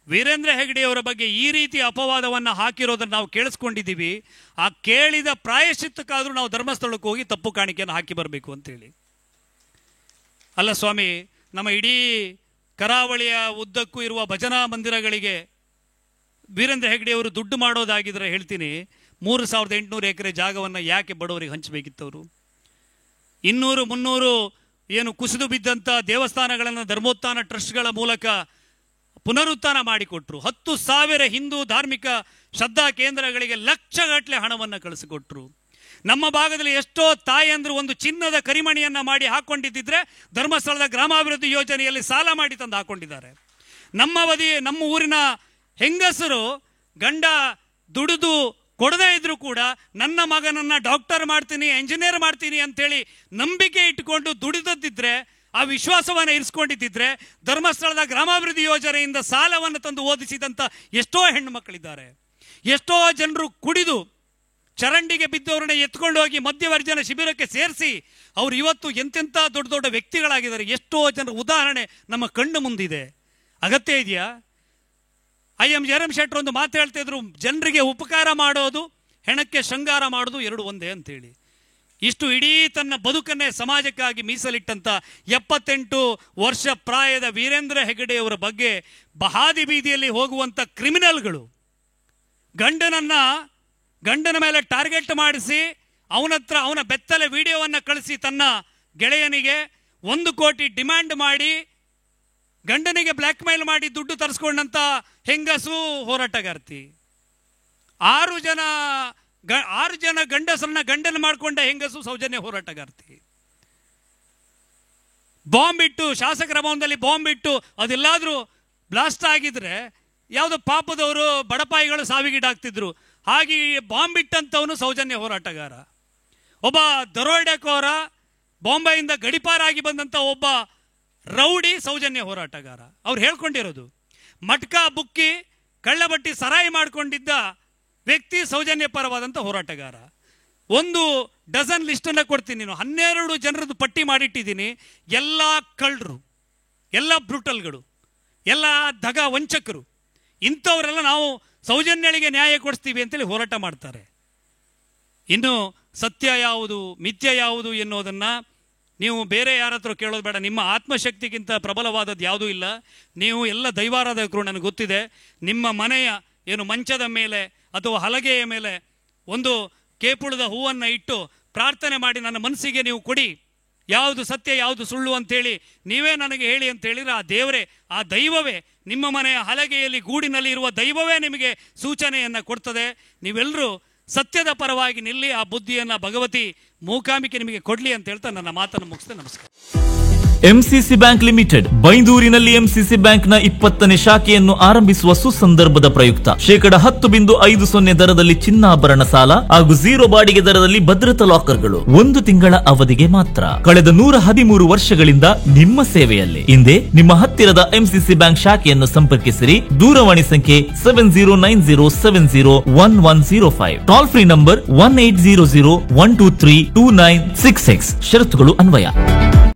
ವೀರೇಂದ್ರ ಹೆಗ್ಗಡೆಯವರ ಬಗ್ಗೆ ಈ ರೀತಿ ಅಪವಾದವನ್ನು ಹಾಕಿರೋದನ್ನು ನಾವು ಕೇಳಿಸ್ಕೊಂಡಿದ್ದೀವಿ. ಆ ಕೇಳಿದ ಪ್ರಾಯಶ್ಚಿತ್ತಕ್ಕಾದರೂ ನಾವು ಧರ್ಮಸ್ಥಳಕ್ಕೆ ಹೋಗಿ ತಪ್ಪು ಕಾಣಿಕೆಯನ್ನು ಹಾಕಿ ಬರಬೇಕು ಅಂತೇಳಿ. ಅಲ್ಲ ಸ್ವಾಮಿ, ನಮ್ಮ ಇಡೀ ಕರಾವಳಿಯ ಉದ್ದಕ್ಕೂ ಇರುವ ಭಜನಾ ಮಂದಿರಗಳಿಗೆ ವೀರೇಂದ್ರ ಹೆಗ್ಗಡೆಯವರು ದುಡ್ಡು ಮಾಡೋದಾಗಿದ್ರೆ ಹೇಳ್ತೀನಿ, 3800 ಎಕರೆ ಜಾಗವನ್ನು ಯಾಕೆ ಬಡವರಿಗೆ ಹಂಚಬೇಕಿತ್ತವರು? 200-300 ಏನು ಕುಸಿದು ಬಿದ್ದಂಥ ದೇವಸ್ಥಾನಗಳನ್ನು ಧರ್ಮೋತ್ಥಾನ ಟ್ರಸ್ಟ್ಗಳ ಮೂಲಕ ಪುನರುತ್ಥಾನ ಮಾಡಿಕೊಟ್ರು. 10,000 ಹಿಂದೂ ಧಾರ್ಮಿಕ ಶ್ರದ್ಧಾ ಕೇಂದ್ರಗಳಿಗೆ ಲಕ್ಷಗಟ್ಟಲೆ ಹಣವನ್ನು ಕಳಿಸಿಕೊಟ್ರು. ನಮ್ಮ ಭಾಗದಲ್ಲಿ ಎಷ್ಟೋ ತಾಯಂದ್ರು ಒಂದು ಚಿನ್ನದ ಕರಿಮಣಿಯನ್ನು ಮಾಡಿ ಹಾಕೊಂಡಿದ್ದಿದ್ರೆ ಧರ್ಮಸ್ಥಳದ ಗ್ರಾಮಾಭಿವೃದ್ಧಿ ಯೋಜನೆಯಲ್ಲಿ ಸಾಲ ಮಾಡಿ ತಂದು ಹಾಕೊಂಡಿದ್ದಾರೆ. ನಮ್ಮ ಊರಿನ ಹೆಂಗಸರು ಗಂಡ ದುಡಿದು ಕೊಡದೇ ಇದ್ರು ಕೂಡ ನನ್ನ ಮಗನನ್ನು ಡಾಕ್ಟರ್ ಮಾಡ್ತೀನಿ, ಎಂಜಿನಿಯರ್ ಮಾಡ್ತೀನಿ ಅಂತೇಳಿ ನಂಬಿಕೆ ಇಟ್ಟುಕೊಂಡು ದುಡಿದಿದ್ದರೆ, ಆ ವಿಶ್ವಾಸವನ್ನು ಇರಿಸ್ಕೊಂಡಿದ್ದಿದ್ರೆ ಧರ್ಮಸ್ಥಳದ ಗ್ರಾಮಾಭಿವೃದ್ಧಿ ಯೋಜನೆಯಿಂದ ಸಾಲವನ್ನು ತಂದು ಓದಿಸಿದಂಥ ಎಷ್ಟೋ ಹೆಣ್ಣು ಮಕ್ಕಳಿದ್ದಾರೆ. ಎಷ್ಟೋ ಜನರು ಕುಡಿದು ಚರಂಡಿಗೆ ಬಿದ್ದವರನ್ನ ಎತ್ಕೊಂಡು ಹೋಗಿ ಮಧ್ಯವರ್ಜನ ಶಿಬಿರಕ್ಕೆ ಸೇರಿಸಿ ಅವರು ಇವತ್ತು ಎಂತೆಂಥ ದೊಡ್ಡ ದೊಡ್ಡ ವ್ಯಕ್ತಿಗಳಾಗಿದ್ದಾರೆ. ಎಷ್ಟೋ ಜನರ ಉದಾಹರಣೆ ನಮ್ಮ ಕಣ್ಣು ಮುಂದಿದೆ. ಅಗತ್ಯ ಇದೆಯಾ? IM ಜಯರಾಮ್ ಶೆಟ್ಟರ್ ಒಂದು ಮಾತು ಹೇಳ್ತಾ ಇದ್ರು, ಜನರಿಗೆ ಉಪಕಾರ ಮಾಡೋದು, ಹೆಣಕ್ಕೆ ಶೃಂಗಾರ ಮಾಡೋದು ಎರಡು ಒಂದೇ ಅಂತೇಳಿ. ಇಷ್ಟು ಇಡೀ ತನ್ನ ಬದುಕನ್ನೇ ಸಮಾಜಕ್ಕಾಗಿ ಮೀಸಲಿಟ್ಟಂಥ 78 ವರ್ಷ ಪ್ರಾಯದ ವೀರೇಂದ್ರ ಹೆಗ್ಗಡೆಯವರ ಬಗ್ಗೆ ಬಹಾದಿ ಬೀದಿಯಲ್ಲಿ ಹೋಗುವಂಥ ಕ್ರಿಮಿನಲ್ಗಳು ಗಂಡನ ಮೇಲೆ ಟಾರ್ಗೆಟ್ ಮಾಡಿಸಿ ಅವನ ಬೆತ್ತಲೆ ವಿಡಿಯೋವನ್ನು ಕಳಿಸಿ ತನ್ನ ಗೆಳೆಯನಿಗೆ 1 ಕೋಟಿ ಡಿಮ್ಯಾಂಡ್ ಮಾಡಿ ಗಂಡನಿಗೆ ಬ್ಲ್ಯಾಕ್ ಮೇಲ್ ಮಾಡಿ ದುಡ್ಡು ತರಿಸ್ಕೊಂಡಂತ ಹೆಂಗಸು ಹೋರಾಟಗಾರ್ತಿ. 6 ಜನ ಗಂಡಸರನ್ನ ಗಂಡನ ಮಾಡಿಕೊಂಡ ಹೆಂಗಸು ಸೌಜನ್ಯ ಹೋರಾಟಗಾರ್ತಿ. ಬಾಂಬ್ ಇಟ್ಟು, ಶಾಸಕರ ಭವನದಲ್ಲಿ ಬಾಂಬ್ ಇಟ್ಟು ಅದೆಲ್ಲಾದ್ರೂ ಬ್ಲಾಸ್ಟ್ ಆಗಿದ್ರೆ ಯಾವುದೋ ಪಾಪದವರು ಬಡಪಾಯಿಗಳು ಸಾವಿಗೀಡಾಗ್ತಿದ್ರು. ಹಾಗೆ ಬಾಂಬ್ ಇಟ್ಟಂಥವನು ಸೌಜನ್ಯ ಹೋರಾಟಗಾರ. ಒಬ್ಬ ದರೋಡೆಕೋರ, ಬಾಂಬೆಯಿಂದ ಗಡಿಪಾರಾಗಿ ಬಂದಂಥ ಒಬ್ಬ ರೌಡಿ ಸೌಜನ್ಯ ಹೋರಾಟಗಾರ. ಅವ್ರು ಹೇಳ್ಕೊಂಡಿರೋದು. ಮಟ್ಕಾ ಬುಕ್ಕಿ ಕಳ್ಳಬಟ್ಟಿ ಸರಾಯಿ ಮಾಡಿಕೊಂಡಿದ್ದ ವ್ಯಕ್ತಿ ಸೌಜನ್ಯ ಪರವಾದಂಥ ಹೋರಾಟಗಾರ. 1 ಡಜನ್ ಲಿಸ್ಟನ್ನು ಕೊಡ್ತೀನಿ, ನೀನು 12 ಜನರದ್ದು ಪಟ್ಟಿ ಮಾಡಿಟ್ಟಿದ್ದೀನಿ. ಎಲ್ಲ ಕಳ್ಳರು, ಎಲ್ಲ ಬ್ರೂಟಲ್ಗಳು, ಎಲ್ಲ ದಗ ವಂಚಕರು, ಇಂಥವರೆಲ್ಲ ನಾವು ಸೌಜನ್ಯಳಿಗೆ ನ್ಯಾಯ ಕೊಡಿಸ್ತೀವಿ ಅಂತೇಳಿ ಹೋರಾಟ ಮಾಡ್ತಾರೆ. ಇನ್ನು ಸತ್ಯ ಯಾವುದು ಮಿಥ್ಯ ಯಾವುದು ಎನ್ನುವುದನ್ನು ನೀವು ಬೇರೆ ಯಾರ ಹತ್ರ ಕೇಳೋದು ಬೇಡ. ನಿಮ್ಮ ಆತ್ಮಶಕ್ತಿಗಿಂತ ಪ್ರಬಲವಾದದ್ದು ಯಾವುದೂ ಇಲ್ಲ. ನೀವು ಎಲ್ಲ ದೈವಾರಾಧಕರು, ನನಗೆ ಗೊತ್ತಿದೆ. ನಿಮ್ಮ ಮನೆಯ ಏನು ಮಂಚದ ಮೇಲೆ ಅಥವಾ ಹಲಗೆಯ ಮೇಲೆ ಒಂದು ಕೇಪುಳದ ಹೂವನ್ನು ಇಟ್ಟು ಪ್ರಾರ್ಥನೆ ಮಾಡಿ ನನ್ನ ಮನಸ್ಸಿಗೆ ನೀವು ಕೊಡಿ, ಯಾವುದು ಸತ್ಯ ಯಾವುದು ಸುಳ್ಳು ಅಂತೇಳಿ ನೀವೇ ನನಗೆ ಹೇಳಿ ಅಂತ ಹೇಳಿದ್ರೆ ಆ ದೇವರೇ, ಆ ದೈವವೇ, ನಿಮ್ಮ ಮನೆಯ ಹಲಗೆಯಲ್ಲಿ ಗೂಡಿನಲ್ಲಿ ಇರುವ ದೈವವೇ ನಿಮಗೆ ಸೂಚನೆಯನ್ನು ಕೊಡ್ತದೆ. ನೀವೆಲ್ಲರೂ ಸತ್ಯದ ಪರವಾಗಿ ನಿಲ್ಲಿ. ಆ ಬುದ್ಧಿಯನ್ನು ಭಗವತಿ ಮೂಕಾಂಬಿಕೆ ನಿಮಗೆ ಕೊಡಲಿ ಅಂತ ಹೇಳ್ತಾ ನನ್ನ ಮಾತನ್ನು ಮುಗಿಸ್ತೇನೆ. ನಮಸ್ಕಾರ. ಎಂಸಿಸಿ ಬ್ಯಾಂಕ್ ಲಿಮಿಟೆಡ್ ಬೈಂದೂರಿನಲ್ಲಿ ಎಂಸಿಸಿ ಬ್ಯಾಂಕ್ನ 20ನೇ ಶಾಖೆಯನ್ನು ಆರಂಭಿಸುವ ಸುಸಂದರ್ಭದ ಪ್ರಯುಕ್ತ 10.50% ದರದಲ್ಲಿ ಚಿನ್ನಾಭರಣ ಸಾಲ ಹಾಗೂ 0 ಬಾಡಿಗೆ ದರದಲ್ಲಿ ಭದ್ರತಾ ಲಾಕರ್ಗಳು 1 ತಿಂಗಳ ಅವಧಿಗೆ ಮಾತ್ರ. ಕಳೆದ 113 ವರ್ಷಗಳಿಂದ ನಿಮ್ಮ ಸೇವೆಯಲ್ಲಿ. ಹಿಂದೆ ನಿಮ್ಮ ಹತ್ತಿರದ ಎಂಸಿಸಿ ಬ್ಯಾಂಕ್ ಶಾಖೆಯನ್ನು ಸಂಪರ್ಕಿಸಿರಿ. ದೂರವಾಣಿ ಸಂಖ್ಯೆ 7090701105. Toll free number 1800 123 2966. ಷರತ್ತುಗಳು ಅನ್ವಯ.